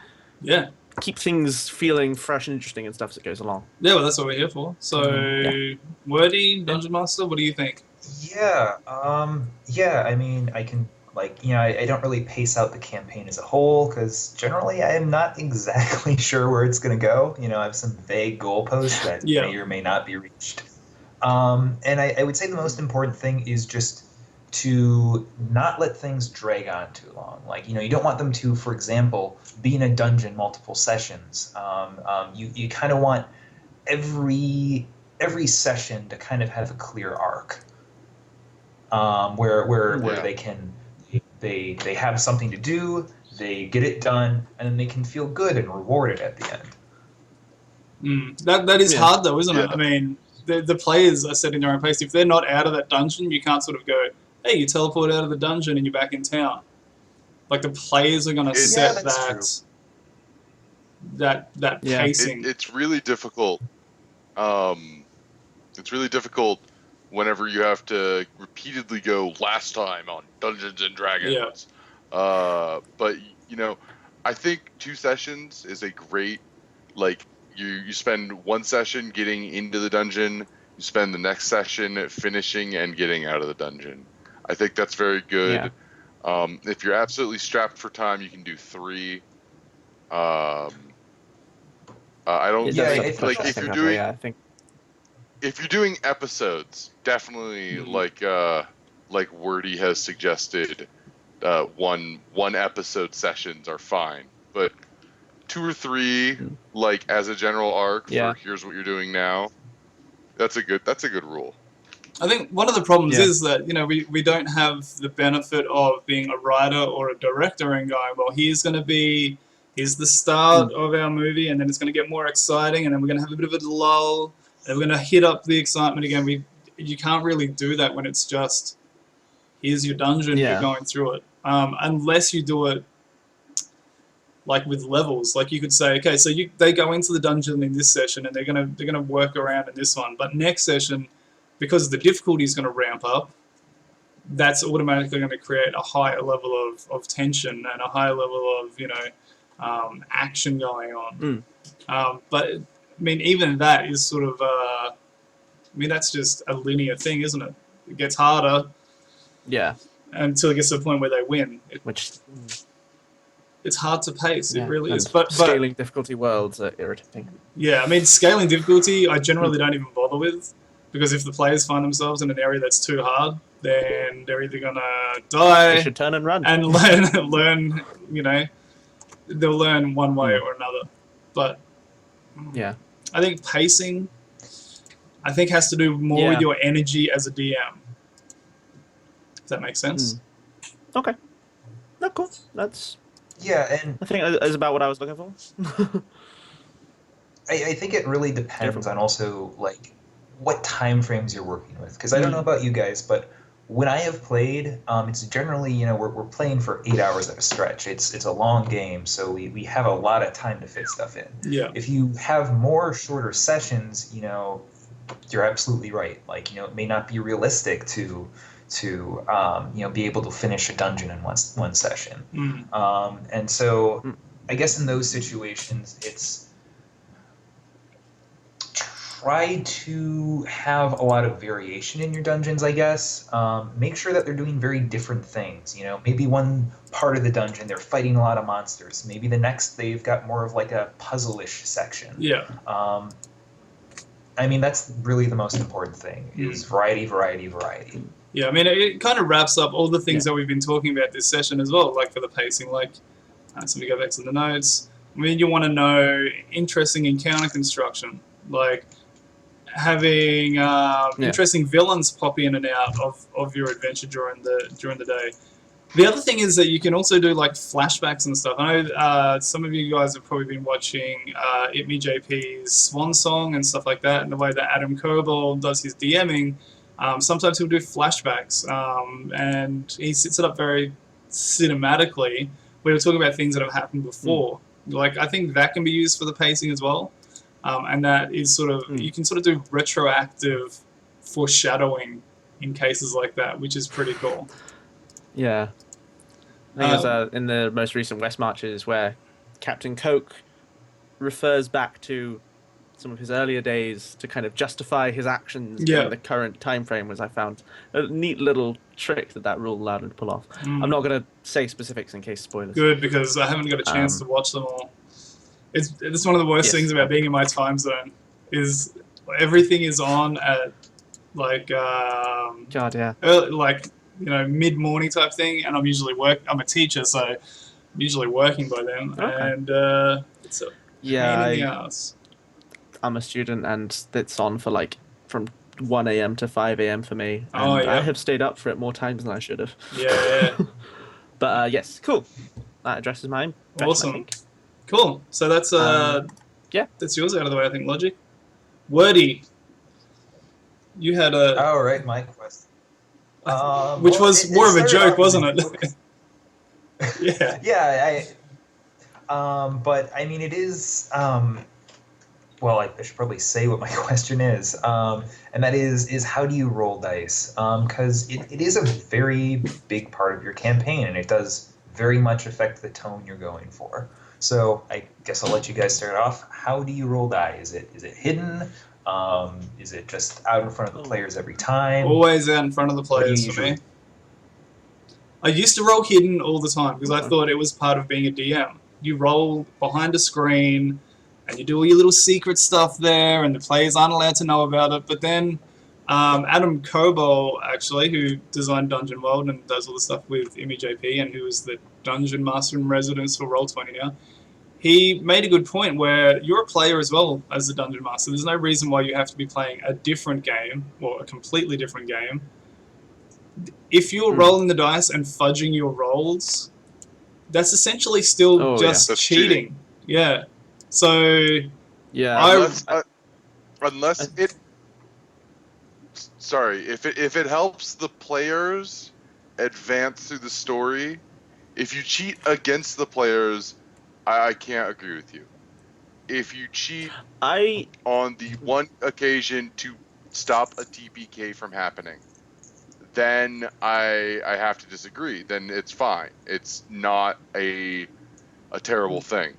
keep things feeling fresh and interesting and stuff as it goes along. Yeah, well, that's what we're here for. So, Wordy, Dungeon Master, what do you think? Yeah, I mean, I can, like, you know, I don't really pace out the campaign as a whole, because generally I am not exactly sure where it's going to go. You know, I have some vague goalposts that may or may not be reached. And I would say the most important thing is just to not let things drag on too long. Like, you know, you don't want them to, for example, be in a dungeon multiple sessions. You kind of want every session to kind of have a clear arc, where they have something to do, they get it done, and then they can feel good and rewarded at the end. That is hard though, isn't it? I mean, the players are setting their own pace. If they're not out of that dungeon, you can't sort of go, hey, you teleport out of the dungeon and you're back in town. Like, the players are going to set that pacing. It's really difficult. It's really difficult whenever you have to repeatedly go last time on Dungeons and Dragons. But, you know, I think 2 sessions is a great, like, you spend 1 session getting into the dungeon, you spend the next session finishing and getting out of the dungeon. I think that's very good. If you're absolutely strapped for time, you can do 3. I don't think, like, if you're doing, if you're doing episodes, definitely like Wordy has suggested, one episode sessions are fine, but 2 or 3, like, as a general arc for here's what you're doing now, that's a good rule. I think one of the problems is that, you know, we don't have the benefit of being a writer or a director and going, well, here's the start of our movie, and then it's going to get more exciting, and then we're going to have a bit of a lull, and we're going to hit up the excitement again. You can't really do that when it's just, here's your dungeon, you're going through it. Unless you do it like with levels. Like, you could say, okay, so they go into the dungeon in this session, and they're gonna work around in this one, but next session, because the difficulty is going to ramp up, that's automatically going to create a higher level of tension and a higher level of, you know, action going on. But, I mean, even that is sort of, I mean, that's just a linear thing, isn't it? It gets harder until it gets to the point where they win. It's hard to pace, it really is. But scaling difficulty worlds are irritating. Yeah, I mean, scaling difficulty, I generally don't even bother with. Because if the players find themselves in an area that's too hard, then they're either going to die... They should turn and run. And learn, you know, they'll learn one way or another. But I think pacing, has to do more with your energy as a DM. Does that make sense? Okay. No, cool. That's... Yeah, and... I think that's about what I was looking for. I think it really depends on also, like, what time frames you're working with, because I don't know about you guys, but when I have played, it's generally, you know, we're playing for 8 hours at a stretch. It's a long game, so we have a lot of time to fit stuff in. If you have more shorter sessions, you know, you're absolutely right. Like, you know, it may not be realistic to you know, be able to finish a dungeon in one session. And so I guess in those situations, it's try to have a lot of variation in your dungeons, I guess. Make sure that they're doing very different things. You know, maybe one part of the dungeon they're fighting a lot of monsters. Maybe the next they've got more of like a puzzle-ish section. I mean, that's really the most important thing, is variety, variety, variety. Yeah, I mean, it kind of wraps up all the things Yeah. that we've been talking about this session as well, like for the pacing. Like, so we go back to the notes. I mean, you want to know interesting encounter construction, like having interesting villains pop in and out of your adventure during the day. The other thing is that you can also do like flashbacks and stuff. I know some of you guys have probably been watching Itme JP's Swan Song and stuff like that, and the way that Adam Koebel does his DMing. Sometimes he'll do flashbacks, and he sets it up very cinematically. We were talking about things that have happened before. Like, I think that can be used for the pacing as well, and that is sort of you can sort of do retroactive foreshadowing in cases like that, which is pretty cool. Yeah. I think it was in the most recent West Marches where Captain Coke refers back to some of his earlier days to kind of justify his actions in the current time frame, was I found a neat little trick that rule allowed him to pull off. I'm not going to say specifics in case spoilers. Good, because I haven't got a chance to watch them all. It's one of the worst things about being in my time zone, is everything is on at like God, yeah. like, you know, mid-morning type thing, and I'm a teacher, so I'm usually working by then, and it's a pain in the ass. I'm a student, and it's on for like from 1 a.m. to 5 a.m. for me. And I have stayed up for it more times than I should have. Yeah. But yes, cool. That addresses mine. Awesome. I think. Cool. So that's that's yours out of the way, I think. Logic. Wordy. You had a. Oh, right, my question. Which was more of a joke, wasn't it? Yeah. Yeah, but I mean, it is. Well, I should probably say what my question is, and that is how do you roll dice? Because it is a very big part of your campaign, and it does very much affect the tone you're going for. So I guess I'll let you guys start off. How do you roll die? Is it hidden? Is it just out in front of the players every time? Always out in front of the players for me. I used to roll hidden all the time because I thought it was part of being a DM. You roll behind a screen, and you do all your little secret stuff there, and the players aren't allowed to know about it. But then Adam Koebel, actually, who designed Dungeon World and does all the stuff with IMEJP, and who is the Dungeon Master in Residence for Roll20 now, he made a good point where you're a player as well as the Dungeon Master. There's no reason why you have to be playing a different game, or a completely different game. If you're rolling the dice and fudging your rolls, that's essentially still just cheating. Yeah. So, unless it, sorry, if it helps the players advance through the story, if you cheat against the players, I can't agree with you. If you cheat on the one occasion to stop a TPK from happening, then I have to disagree. Then it's fine. It's not a terrible thing.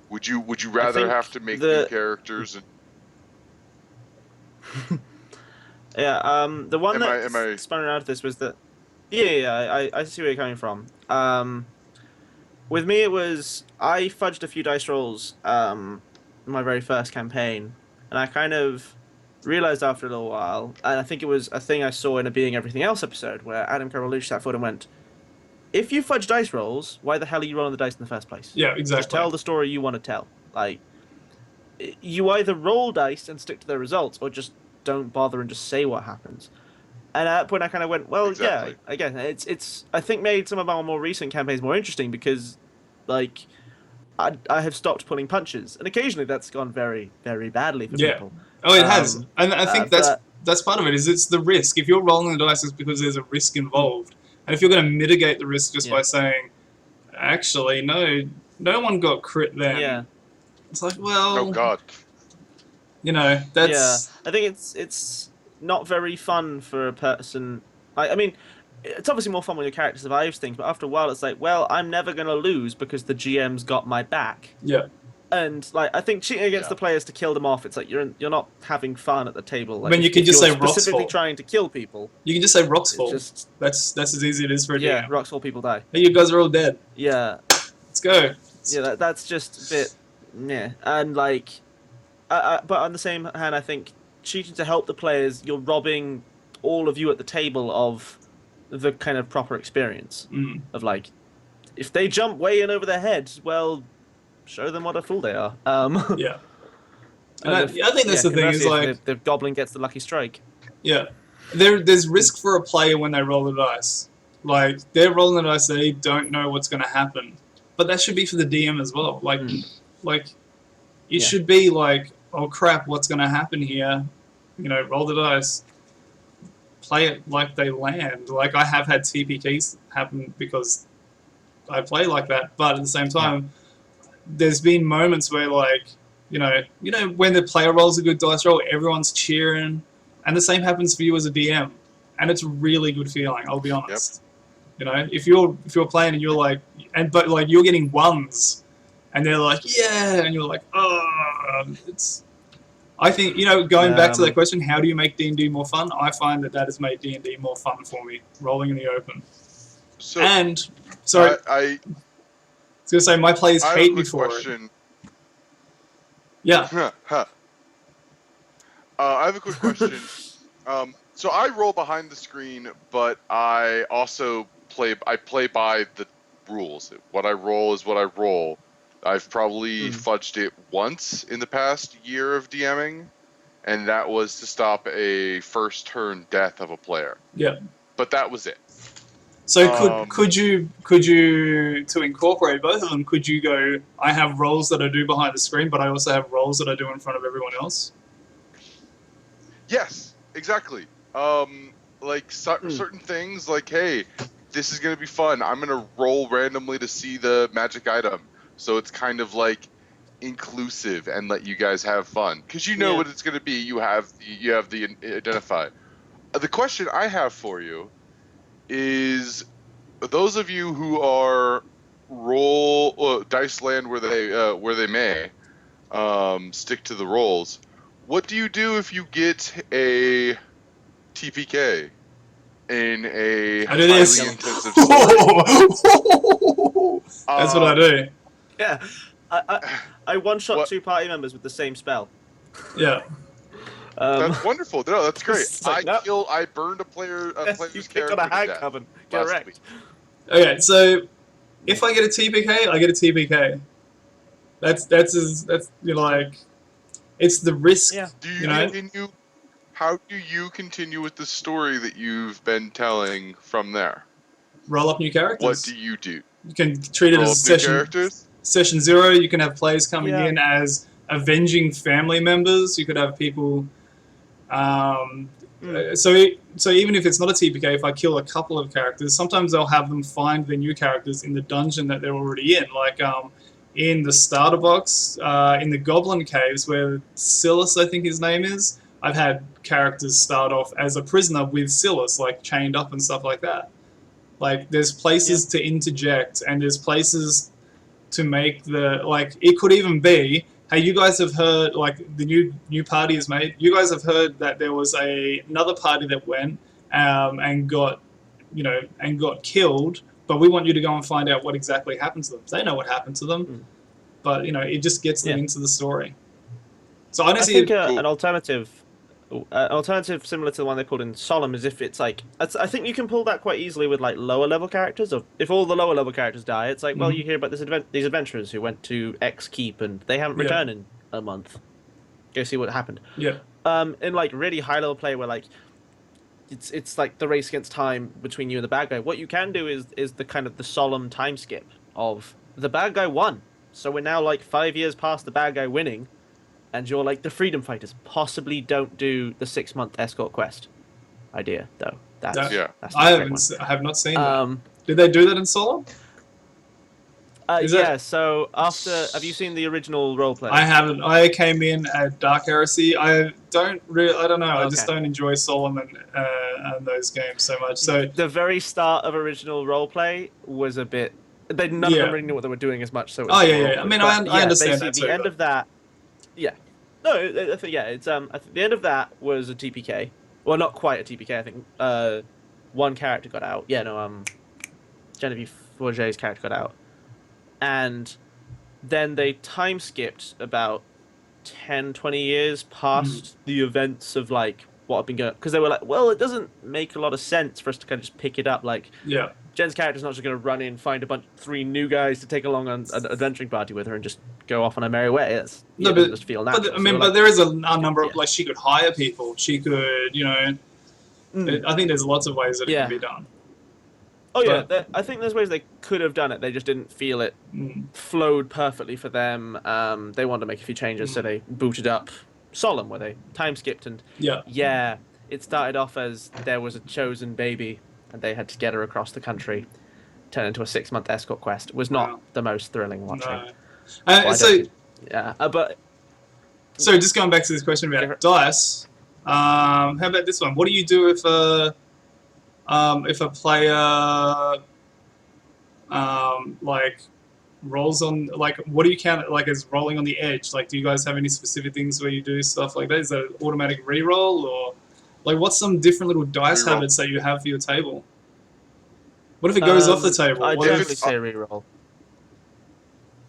Would you rather have to make new characters? The one that spun around this was that. I see where you're coming from. With me, it was I fudged a few dice rolls in my very first campaign, and I kind of realized after a little while, and I think it was a thing I saw in a Being Everything Else episode where Adam Koebel sat forward and went, if you fudge dice rolls, why the hell are you rolling the dice in the first place? Yeah, exactly. Just tell the story you want to tell. Like, you either roll dice and stick to the results, or just don't bother and just say what happens. And at that point, I kind of went, well, yeah, again, it's I think made some of our more recent campaigns more interesting because, like, I have stopped pulling punches, and occasionally that's gone very, very badly for people. Oh, it has, and I think that's part of it. Is it's the risk. If you're rolling the dice, it's because there's a risk involved, and if you're going to mitigate the risk just by saying, actually, no one got crit then. It's like, well, oh god, you know, that's. I think it's not very fun for a person. I mean, it's obviously more fun when your character survives things, but after a while, it's like, well, I'm never going to lose because the GM's got my back. Yeah. And like, I think cheating against the players to kill them off, it's like you're not having fun at the table. Like, I mean, you can just say Rock's specifically fault. trying to kill people. You can just say Rock's fault. That's as easy as it is for a DM. Yeah, Rock's fault. People die. Hey, you guys are all dead. Yeah. Let's go. Yeah, that's just a bit. Yeah, and like, but on the same hand, I think cheating to help the players, you're robbing all of you at the table of the kind of proper experience of like, if they jump way in over their heads, well, show them what a fool they are. Yeah. And I think that's the thing is conversely, like if the goblin gets the lucky strike. yeah, there's risk for a player when they roll the dice. Like they're rolling the dice, they don't know what's going to happen, but that should be for the DM as well. Like it should be like, oh crap, what's going to happen here? You know, roll the dice, play it like they land. Like I have had TPKs happen because I play like that, but at the same time, there's been moments where like, you know, when the player rolls a good dice roll, everyone's cheering, and the same happens for you as a DM, and it's a really good feeling. I'll be honest. You know, if you're playing and you're like, but like you're getting ones, and they're like, yeah, and you're like, oh, it's. I think, going back to that question, how do you make D&D more fun? I find that has made D&D more fun for me, rolling in the open. So And sorry, I was gonna say my players I have hate a me quick for question. it. Yeah. I have a quick question. So I roll behind the screen, but I also play by the rules. What I roll is what I roll. I've probably fudged it once in the past year of DMing, and that was to stop a first turn death of a player. Yeah. But that was it. So could you to incorporate both of them? Could you go? I have roles that I do behind the screen, but I also have roles that I do in front of everyone else. Yes, exactly. Like certain things, like hey, this is gonna be fun. I'm gonna roll randomly to see the magic item, so it's kind of like inclusive and let you guys have fun because you know what it's gonna be. You have the identify. The question I have for you is those of you who are roll dice land where they may stick to the rolls. What do you do if you get a TPK in a I do highly this. intensive story? That's what I do. Yeah, I one-shot two party members with the same spell. Yeah. That's wonderful. No, that's great. It's like, I burned a player's you picked character on a hag to death coven. last Correct. week. Okay, so if I get a TPK, I get a TPK. That's like, it's the risk. Yeah. Do you continue? How do you continue with the story that you've been telling from there? Roll up new characters. What do you do? You can treat it Roll as up new session characters? 0. You can have players coming in as avenging family members. You could have people. So even if it's not a TPK, if I kill a couple of characters, sometimes they'll have them find the new characters in the dungeon that they're already in. Like in the starter box, in the Goblin Caves, where Silas, I think his name is, I've had characters start off as a prisoner with Silas, like chained up and stuff like that. Like there's places to interject, and there's places to make it could even be, hey, you guys have heard, like the new party is made. You guys have heard that there was another party that went and got killed, but we want you to go and find out what exactly happened to them. They know what happened to them, but it just gets them into the story. So honestly, I think an alternative similar to the one they called in Solemn is if it's like, I think you can pull that quite easily with like lower level characters. Or if all the lower level characters die, it's like, well, you hear about these adventurers who went to X Keep and they haven't returned in a month. Go see what happened. Yeah. In like really high level play where like it's like the race against time between you and the bad guy. What you can do is the kind of the solemn time skip of the bad guy won, so we're now like 5 years past the bad guy winning. And you're like the freedom fighters. Possibly don't do the 6-month escort quest idea though. That's I have not seen that. Did they do that in Solo? So after, have you seen the original roleplay? I haven't. I came in at Dark Heresy. I don't know. Okay. I just don't enjoy Solomon and those games so much. So the very start of original roleplay was a bit. None of them really knew what they were doing as much. So it was I mean, I understand that too. The end of that. Yeah. No, I think it's I think the end of that was a TPK. Well, not quite a TPK. I think one character got out. Yeah, no, Genevieve Forget's character got out, and then they time skipped about 10, 20 years past the events of like what have been going, because they were like, well, it doesn't make a lot of sense for us to kind of just pick it up. Like, Yeah. Jen's character's not just going to run in, find three new guys to take along on an adventuring party with her and just go off on a merry way. It doesn't just feel natural. But I mean, So, there is a number of like she could hire people. She could, I think there's lots of ways that it can be done. Oh yeah, I think there's ways they could have done it. They just didn't feel it flowed perfectly for them. They wanted to make a few changes, so they booted up Solemn, where they time skipped, and it started off as there was a chosen baby, and they had to get her across the country, turn into a 6-month escort quest. It was not the most thrilling watching. No. But so just going back to this question about dice, how about this one? What do you do if a player like rolls on, like, what do you count like as rolling on the edge? Like, do you guys have any specific things where you do stuff like that? Is that an automatic reroll, or like what's some different little dice habits that you have for your table? What if it goes off the table? I What definitely if say reroll.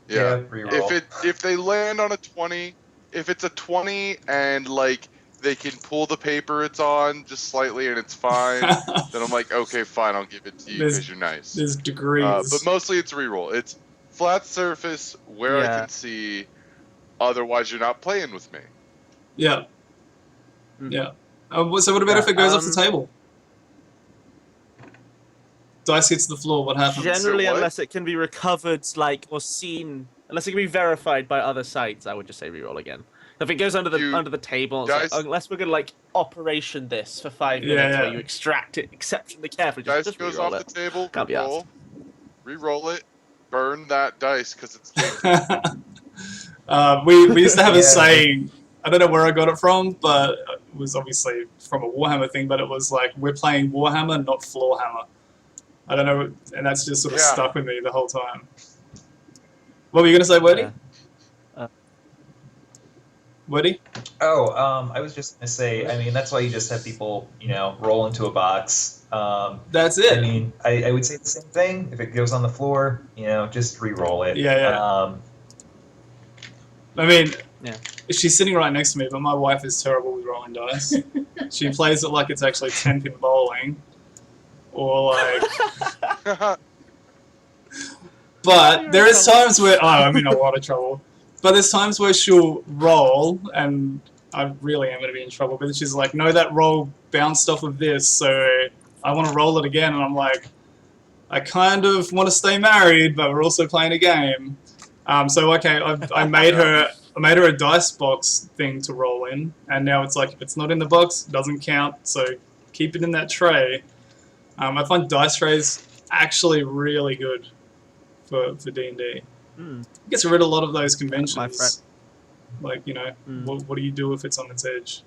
Yeah. reroll. If they land on a 20, if it's a 20 and like they can pull the paper it's on just slightly and it's fine, then I'm like, okay, fine, I'll give it to you because you're nice. There's degrees. But mostly it's reroll. It's flat surface where I can see. Otherwise, you're not playing with me. Yeah. Yeah. So what about if it goes off the table? Dice hits the floor. What happens? Generally, unless it can be recovered, or seen, unless it can be verified by other sites, I would just say reroll again. If it goes under the table, unless we're gonna operation this for 5 minutes, where you extract it exceptionally carefully, just goes off the table. Can't be asked. Reroll it. Burn that dice because it's we used to have a saying. I don't know where I got it from, but it was obviously from a Warhammer thing. But it was like, we're playing Warhammer, not Floorhammer. I don't know, and that's just sort of stuck with me the whole time. What were you gonna say, Wordy? Woody? Oh, I was just gonna say. I mean, that's why you just have people, roll into a box. That's it. I mean, I would say the same thing. If it goes on the floor, just re-roll it. Yeah. I mean, she's sitting right next to me, but my wife is terrible with rolling dice. She plays it like it's actually 10-pin bowling, or like. But there is times where I'm in a lot of trouble. But there's times where she'll roll, and I really am going to be in trouble, but she's like, no, that roll bounced off of this, so I want to roll it again, and I'm like, I kind of want to stay married, but we're also playing a game. So, okay, I made her a dice box thing to roll in, and now it's like, if it's not in the box, it doesn't count, so keep it in that tray. I find dice trays actually really good for D&D. It gets rid of a lot of those conventions. Like, what do you do if it's on its edge?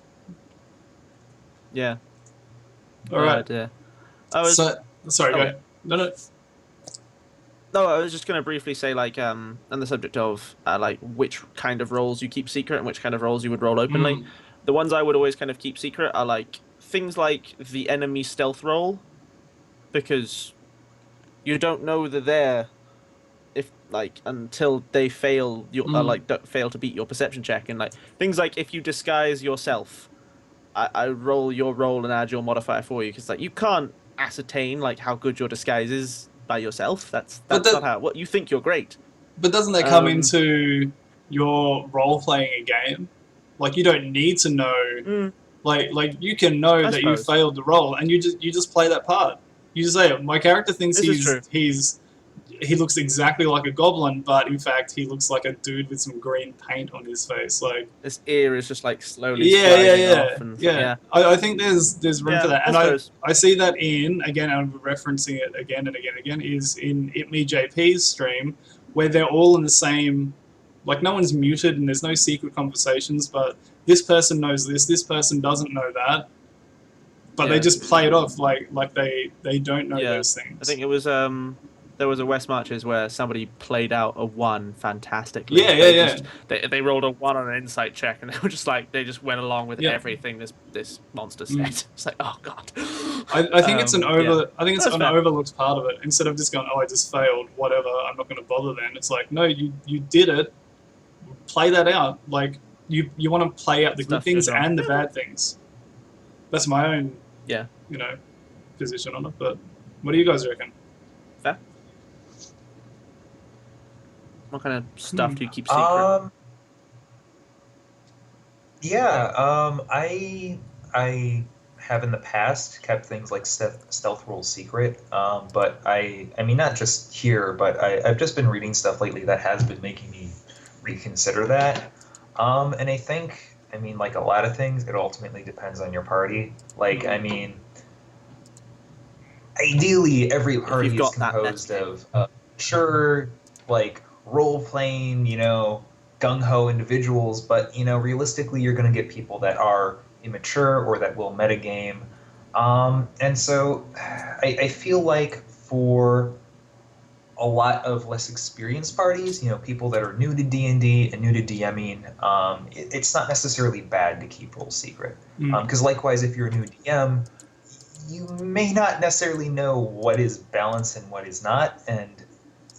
Yeah. All right. Sorry, go ahead. No. No, I was just going to briefly say, on the subject of, which kind of roles you keep secret and which kind of roles you would roll openly. The ones I would always kind of keep secret are, things like the enemy stealth roll, because you don't know they're there until they fail fail to beat your perception check, and things like if you disguise yourself, I roll your roll and add your modifier for you, because you can't ascertain how good your disguise is by yourself. That's not how. What you think you're great. But doesn't that come into your role playing a game? You don't need to know. You can know that you failed the roll, and you just play that part. You just say, my character thinks he looks exactly like a goblin, but in fact he looks like a dude with some green paint on his face. His ear is just slowly sliding off. And, I think there's room for that, and I see that again, I'm referencing it again and again, is in It Me JP's stream, where they're all in the same, no one's muted and there's no secret conversations, but this person knows this person doesn't know that, but they just play it off like they don't know those things. I think it was there was a West Marches where somebody played out a 1 fantastically. They rolled a 1 on an insight check, and they were just they just went along with everything this monster said. It's oh god. I think it's an overlooked part of it. Instead of just going, I just failed, whatever, I'm not going to bother then. It's no, you did it. Play that out. you want to play out the good Stuff things goes wrong. and the bad things. That's my own, Yeah. position on it. But what do you guys reckon? Fair. What kind of stuff do you keep secret? I have in the past kept things like stealth roll secret, but I mean not just here, but I've just been reading stuff lately that has been making me reconsider that. And I mean, like a lot of things, it ultimately depends on your party. Like, I mean, ideally, every party is got that composed meta of sure, like role playing, gung ho individuals, but realistically, you're going to get people that are immature or that will metagame. And so, I feel like for a lot of less experienced parties, people that are new to D&D and new to DMing, it's not necessarily bad to keep roles secret. Because likewise, if you're a new DM, you may not necessarily know what is balance and what is not. And,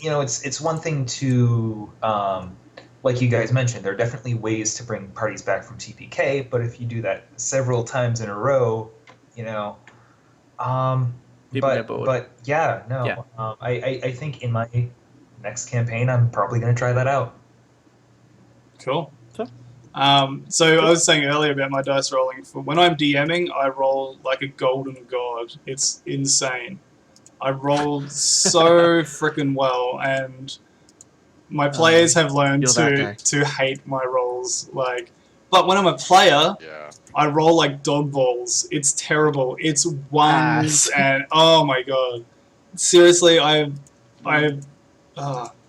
it's one thing to, like you guys mentioned, there are definitely ways to bring parties back from TPK, but if you do that several times in a row, People get bored. But yeah, no. Yeah. I think in my next campaign, I'm probably going to try that out. Cool. Sure. So I was saying earlier about my dice rolling. For when I'm DMing, I roll like a golden god. It's insane. I roll so freaking well, and my players have learned You're that guy. to hate my rolls. But when I'm a player, Yeah. I roll like dog balls. It's terrible. It's ones and oh my god. Seriously,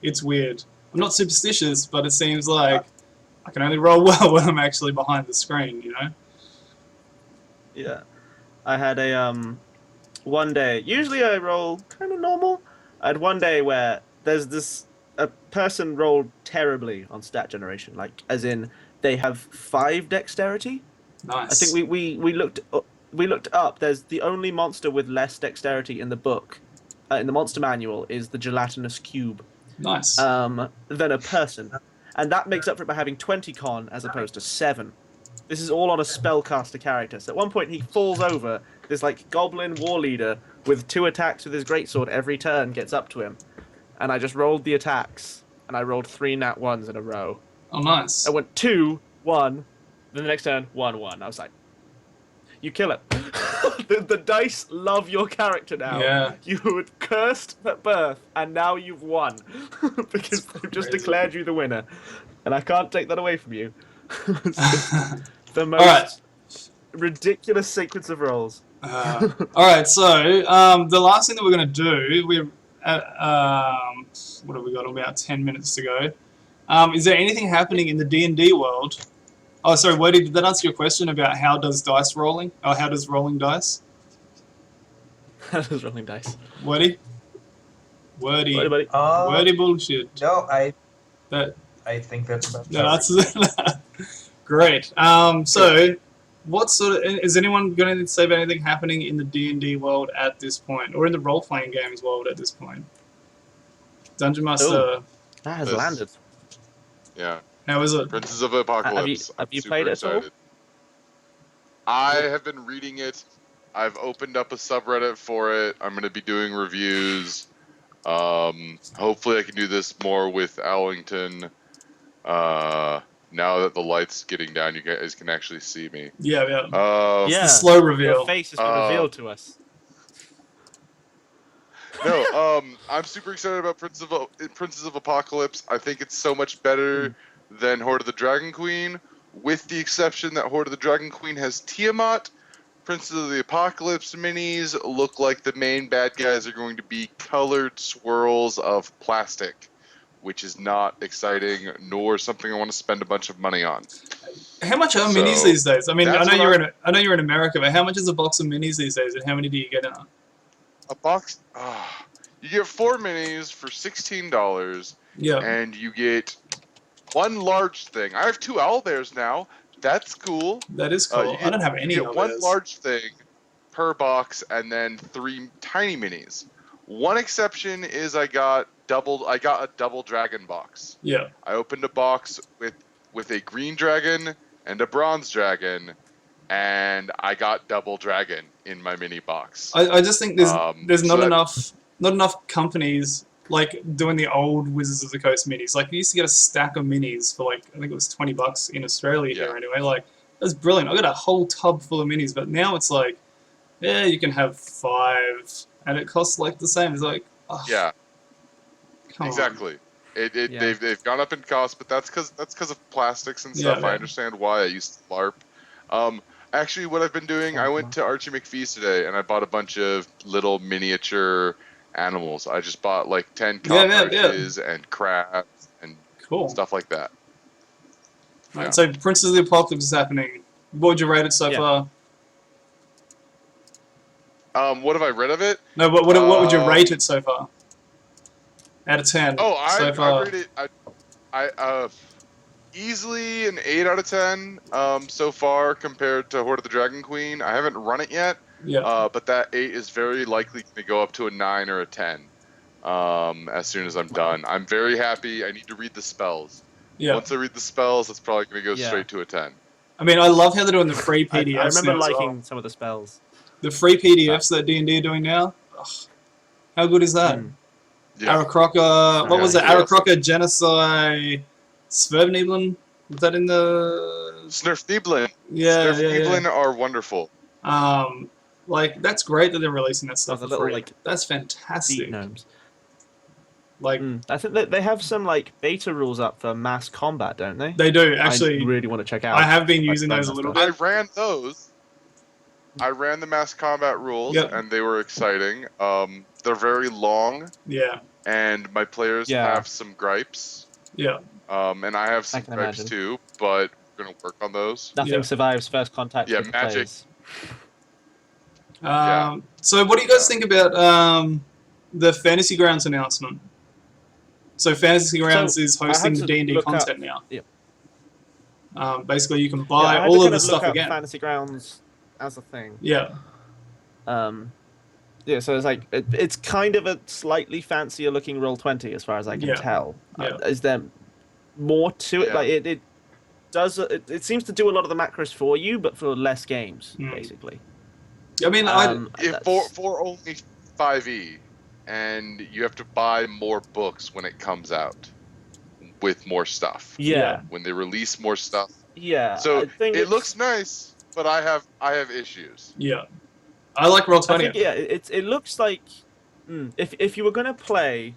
it's weird. I'm not superstitious, but it seems like I can only roll well when I'm actually behind the screen, Yeah. I had a one day. Usually I roll kind of normal. I had one day where a person rolled terribly on stat generation, like as in they have 5 dexterity. Nice. I think we looked up. There's the only monster with less dexterity in the book, in the monster manual, is the gelatinous cube. Nice. Than a person, and that makes up for it by having 20 con as opposed to 7. This is all on a spellcaster character. So at one point he falls over. This like goblin war leader with 2 attacks with his greatsword every turn gets up to him, and I just rolled the attacks, and I rolled 3 nat 1s in a row. Oh, nice. I went 2, 1, then the next turn 1, 1. I was like, you kill it. The dice love your character now. Yeah. You were cursed at birth, and now you've won. Because they've just declared you the winner. And I can't take that away from you. The most ridiculous sequence of rolls. Alright, so the last thing that we're going to do, we're at, what have we got, about 10 minutes to go. Is there anything happening in the D&D world? Oh, sorry, Wordy, did that answer your question about how does dice rolling? Or how does rolling dice? How does rolling dice? Wordy? Wordy. Buddy, buddy. Wordy bullshit. No, I think that's about that's great. So, what sort of is anyone going to say about anything happening in the D&D world at this point, or in the role-playing games world at this point? Dungeon Master. Ooh, that has landed. Yeah. How is it? Princes of Apocalypse. Have you I'm played it super at all? excited. I have been reading it. I've opened up a subreddit for it. I'm going to be doing reviews. Hopefully I can do this more with Owlington. Now that the light's getting down, you guys can actually see me. Yeah. Yeah. The slow reveal. Your face has been revealed to us. No, I'm super excited about Princes of Apocalypse. I think it's so much better than Horde of the Dragon Queen, with the exception that Horde of the Dragon Queen has Tiamat. Princes of the Apocalypse minis look like the main bad guys are going to be colored swirls of plastic, which is not exciting, nor something I want to spend a bunch of money on. How much are minis these days? I mean, I that's know what you're in America, but how much is a box of minis these days, and how many do you get in? A box, you get 4 minis for $16, Yeah. and you get 1 large thing. I have 2 owlbears now. That's cool. That is cool. I don't have any You of get 1 those. large thing per box, and then 3 tiny minis. One exception is I got a double dragon box. Yeah. I opened a box with with a green dragon and a bronze dragon, and I got double dragon in my mini box. I just think there's so not that- enough companies like doing the old Wizards of the Coast minis. Like you used to get a stack of minis for like I think it was $20 in Australia here anyway. Like that's brilliant. I got a whole tub full of minis, but now it's like, yeah, you can have 5, and it costs like the same. It's like, oh, Yeah, come exactly. Yeah. They've gone up in cost, but that's because of plastics and stuff. Yeah. I understand why. I used to LARP. Actually, what I've been doing, I went to Archie McPhee's today, and I bought a bunch of little miniature animals. I just bought like 10 cockroaches and crabs and on, cool. stuff like that. Right, Yeah. so Princes of the Apocalypse is happening. What would you rate it so far? What have I read of it? No, what would you rate it so far? Out of 10. Oh, so I far. rate it. I easily an 8 out of 10 so far compared to Horde of the Dragon Queen. I haven't run it yet, Yeah. but that 8 is very likely to go up to a 9 or a 10 as soon as I'm done. I'm very happy. I need to read the spells. Yeah. Once I read the spells, it's probably going to go Yeah. straight to a 10. I mean, I love how they're doing the free I PDFs remember now as liking well. some of the spells. The free PDFs that D&D are doing now. Ugh, how good is that? Yeah. Aracroca, what was it? Yeah. Aracroca Genocide Svervniblen? Was that in the... Snurfneeblin. Yeah, Snurfneeblin are wonderful. Like, that's great that they're releasing that stuff The for little, free. like, That's Deep fantastic. gnomes. Like, I think that they have some like beta rules up for mass combat, don't they? they do, actually. I really want to check out. I have been Like, using those a little I bit. ran those. I ran the mass combat rules, Yep. and they were exciting. They're very long, Yeah, and my players Yeah. have some gripes. yeah. And I have some can gripes imagine. too, but we're gonna work on those. Nothing Yeah. survives first contact Yeah, with the magic. players. So what do you guys think about the Fantasy Grounds announcement? So Fantasy Grounds is I hosting had the to D&D look up- content now. Yeah. Basically, you can Yeah, buy I had to all kind of the look stuff up again. Fantasy Grounds as a thing. Yeah, Yeah, so it's like it's kind of a slightly fancier looking Roll20 as far as I can Yeah. tell. Yeah. Is there more to it? Yeah. Like it does. It seems to do a lot of the macros for you, but for less games, Mm. basically. I mean, If for only 5e, and you have to buy more books when it comes out with more stuff. Yeah, When they release more stuff. yeah. So I think it looks nice, but I have issues. yeah. I like Roll20. I think it looks like if you were gonna play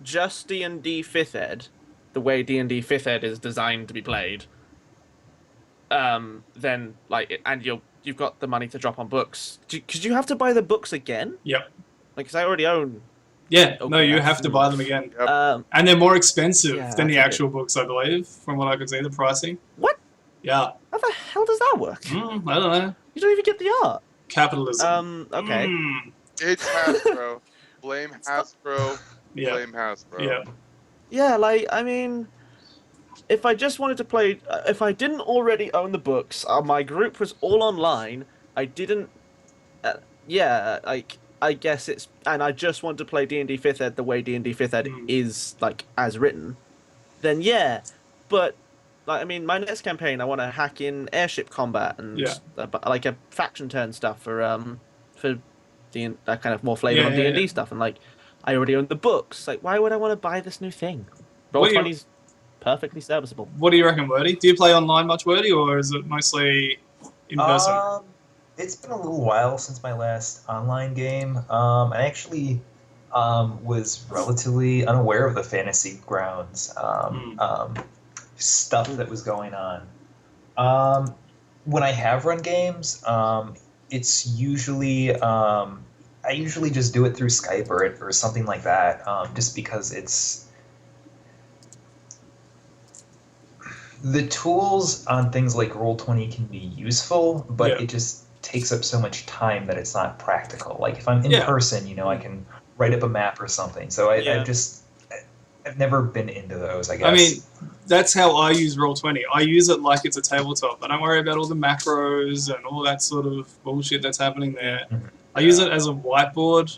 just D&D 5th Ed, the way D&D 5th Ed is designed to be played, then like and you've got the money to drop on books, because you have to buy the books again. Yep. Like, because I already own. Yeah, no, Okay, you that's- have to buy them again. Yep. And they're more expensive Yeah, than the that's a actual books, I believe, from what I could see, the pricing. What? Yeah. How the hell does that work? I don't know. You don't even get the art. Capitalism. Okay. It's Hasbro. Blame Hasbro. Yeah. Blame Hasbro. Yeah. Yeah, like, I mean, if I just wanted to play, if I didn't already own the books, my group was all online, I didn't, like, I guess it's, and I just want to play D&D 5th Ed the way D&D 5th Ed is, like, as written, then yeah, but, like, I mean, my next campaign, I want to hack in airship combat and, like, a faction turn stuff for that kind of more flavor on D&D stuff, and, like, I already own the books. Like, why would I want to buy this new thing? Roll20's perfectly serviceable. What do you reckon, Wordy? Do you play online much, Wordy, or is it mostly in person? It's been a little while since my last online game. I actually was relatively unaware of the Fantasy Grounds stuff that was going on. When I have run games, it's usually I usually just do it through Skype or something like that, just because it's the tools on things like Roll20 can be useful, but it just takes up so much time that it's not practical. Like if I'm in person, I can write up a map or something. So I've never been into those, I guess. I mean, that's how I use Roll20. I use it like it's a tabletop. I don't worry about all the macros and all that sort of bullshit that's happening there. Mhm. I use it as a whiteboard.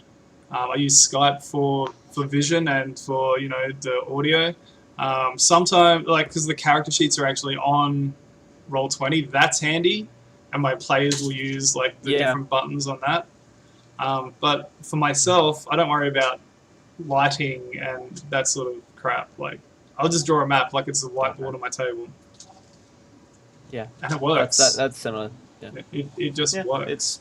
I use Skype for vision and for the audio. Sometimes, like, because the character sheets are actually on Roll20, that's handy, and my players will use like the different buttons on that. But for myself, I don't worry about lighting and that sort of crap. Like, I'll just draw a map like it's a whiteboard on my table. Yeah, and it works. That's similar. Yeah, it just works.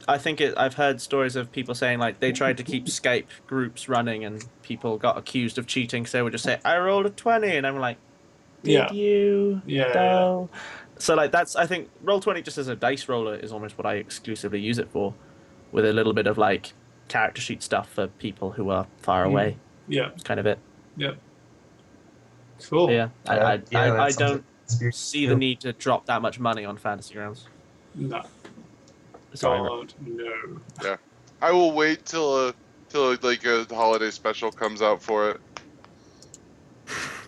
I think I've heard stories of people saying like they tried to keep Skype groups running and people got accused of cheating. So they would just say, "I rolled a 20," and I'm like, "Did you?" No. So like I think Roll20 just as a dice roller is almost what I exclusively use it for, with a little bit of like character sheet stuff for people who are far away. Yeah, that's kind of it. Yep. Cool. But I don't see the need to drop that much money on Fantasy Grounds. No. God, no. Yeah, I will wait till like a holiday special comes out for it.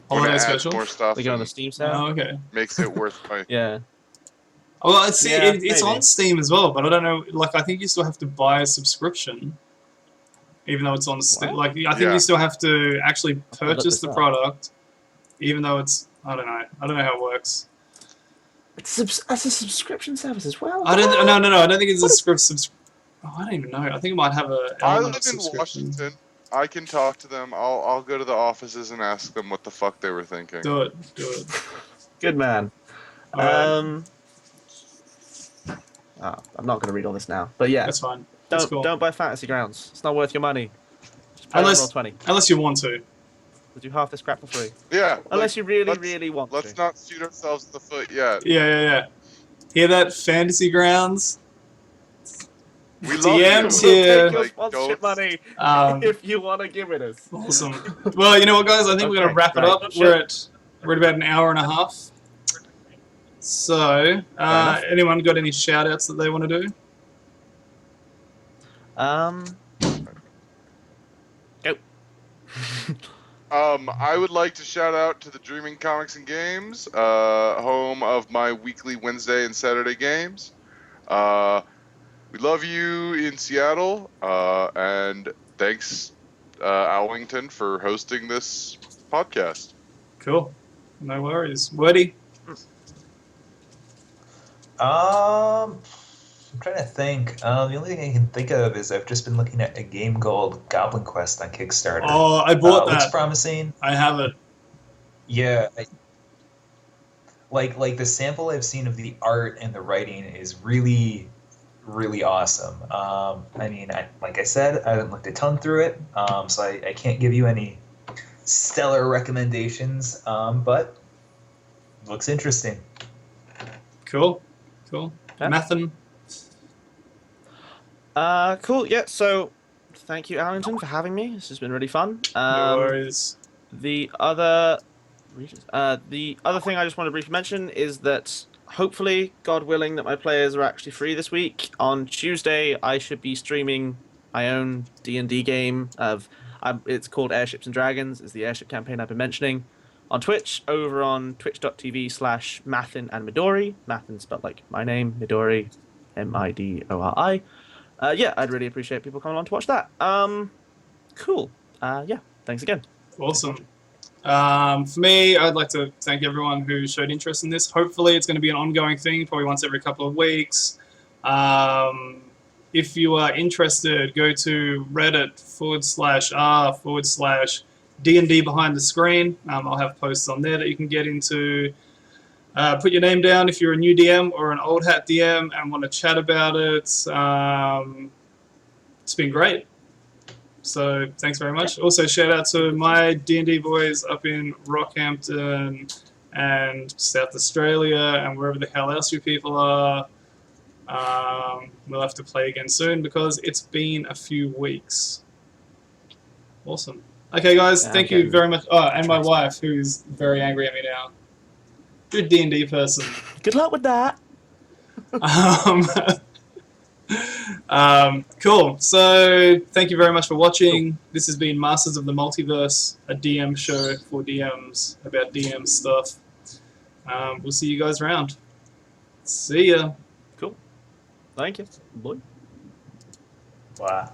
Holiday special? More stuff. They go on the Steam sale. Oh, okay. Makes it worth my. Yeah. Well, it's on Steam as well, but I don't know. Like, I think you still have to buy a subscription, even though it's on Steam. Like, I think you still have to actually purchase the product, even though it's. I don't know. I don't know how it works. It's a subscription service as well. No. I don't think it's a subscription. Oh, I don't even know. I think it might have a. I live in Washington. I can talk to them. I'll go to the offices and ask them what the fuck they were thinking. Do it. Good man. Right. I'm not going to read all this now, but yeah, that's fine. Don't buy Fantasy Grounds. It's not worth your money. Unless you want to. We'll do half this crap for free. Yeah. Unless you really want to. Let's not shoot ourselves in the foot yet. Yeah. Hear that, Fantasy Grounds? We DMs here. We'll take your sponsorship money if you want to give it us. Awesome. Well, you know what, guys? I think we're going to wrap it up. We're at about an hour and a half. So, anyone got any shout-outs that they want to do? Go. I would like to shout out to the Dreaming Comics and Games, home of my weekly Wednesday and Saturday games. We love you in Seattle, and thanks, Owlington, for hosting this podcast. Cool. No worries. Wordy? I'm trying to think. The only thing I can think of is I've just been looking at a game called Goblin Quest on Kickstarter. Oh, I bought that. Looks promising. I have it. Yeah. Like the sample I've seen of the art and the writing is really, really awesome. I mean, like I said, I haven't looked a ton through it, so I can't give you any stellar recommendations, but it looks interesting. Cool. Yeah. Mathen? Cool. Yeah. So, thank you, Owlington, for having me. This has been really fun. No worries. The other thing I just want to briefly mention is that hopefully, God willing, that my players are actually free this week. On Tuesday, I should be streaming my own D&D game. It's called Airships and Dragons. It's the airship campaign I've been mentioning. On Twitch, over on twitch.tv/Mathen and Midori. Mathen spelled like my name, Midori, Midori. Yeah, I'd really appreciate people coming on to watch that. Cool. Yeah, thanks again. Awesome. For me, I'd like to thank everyone who showed interest in this. Hopefully it's going to be an ongoing thing, probably once every couple of weeks. If you are interested, go to Reddit/r/D&D behind the screen. I'll have posts on there that you can get into. Put your name down if you're a new DM or an old hat DM and want to chat about it. It's been great. So thanks very much. Also shout out to my D&D boys up in Rockhampton and South Australia and wherever the hell else you people are. We'll have to play again soon because it's been a few weeks. Awesome. Okay, guys, thank you very much. Oh, and my wife, who's very angry at me now. Good D&D person. Good luck with that. Cool. So, thank you very much for watching. Cool. This has been Masters of the Multiverse, a DM show for DMs about DM stuff. We'll see you guys around. See ya. Cool. Thank you. Bye. Wow.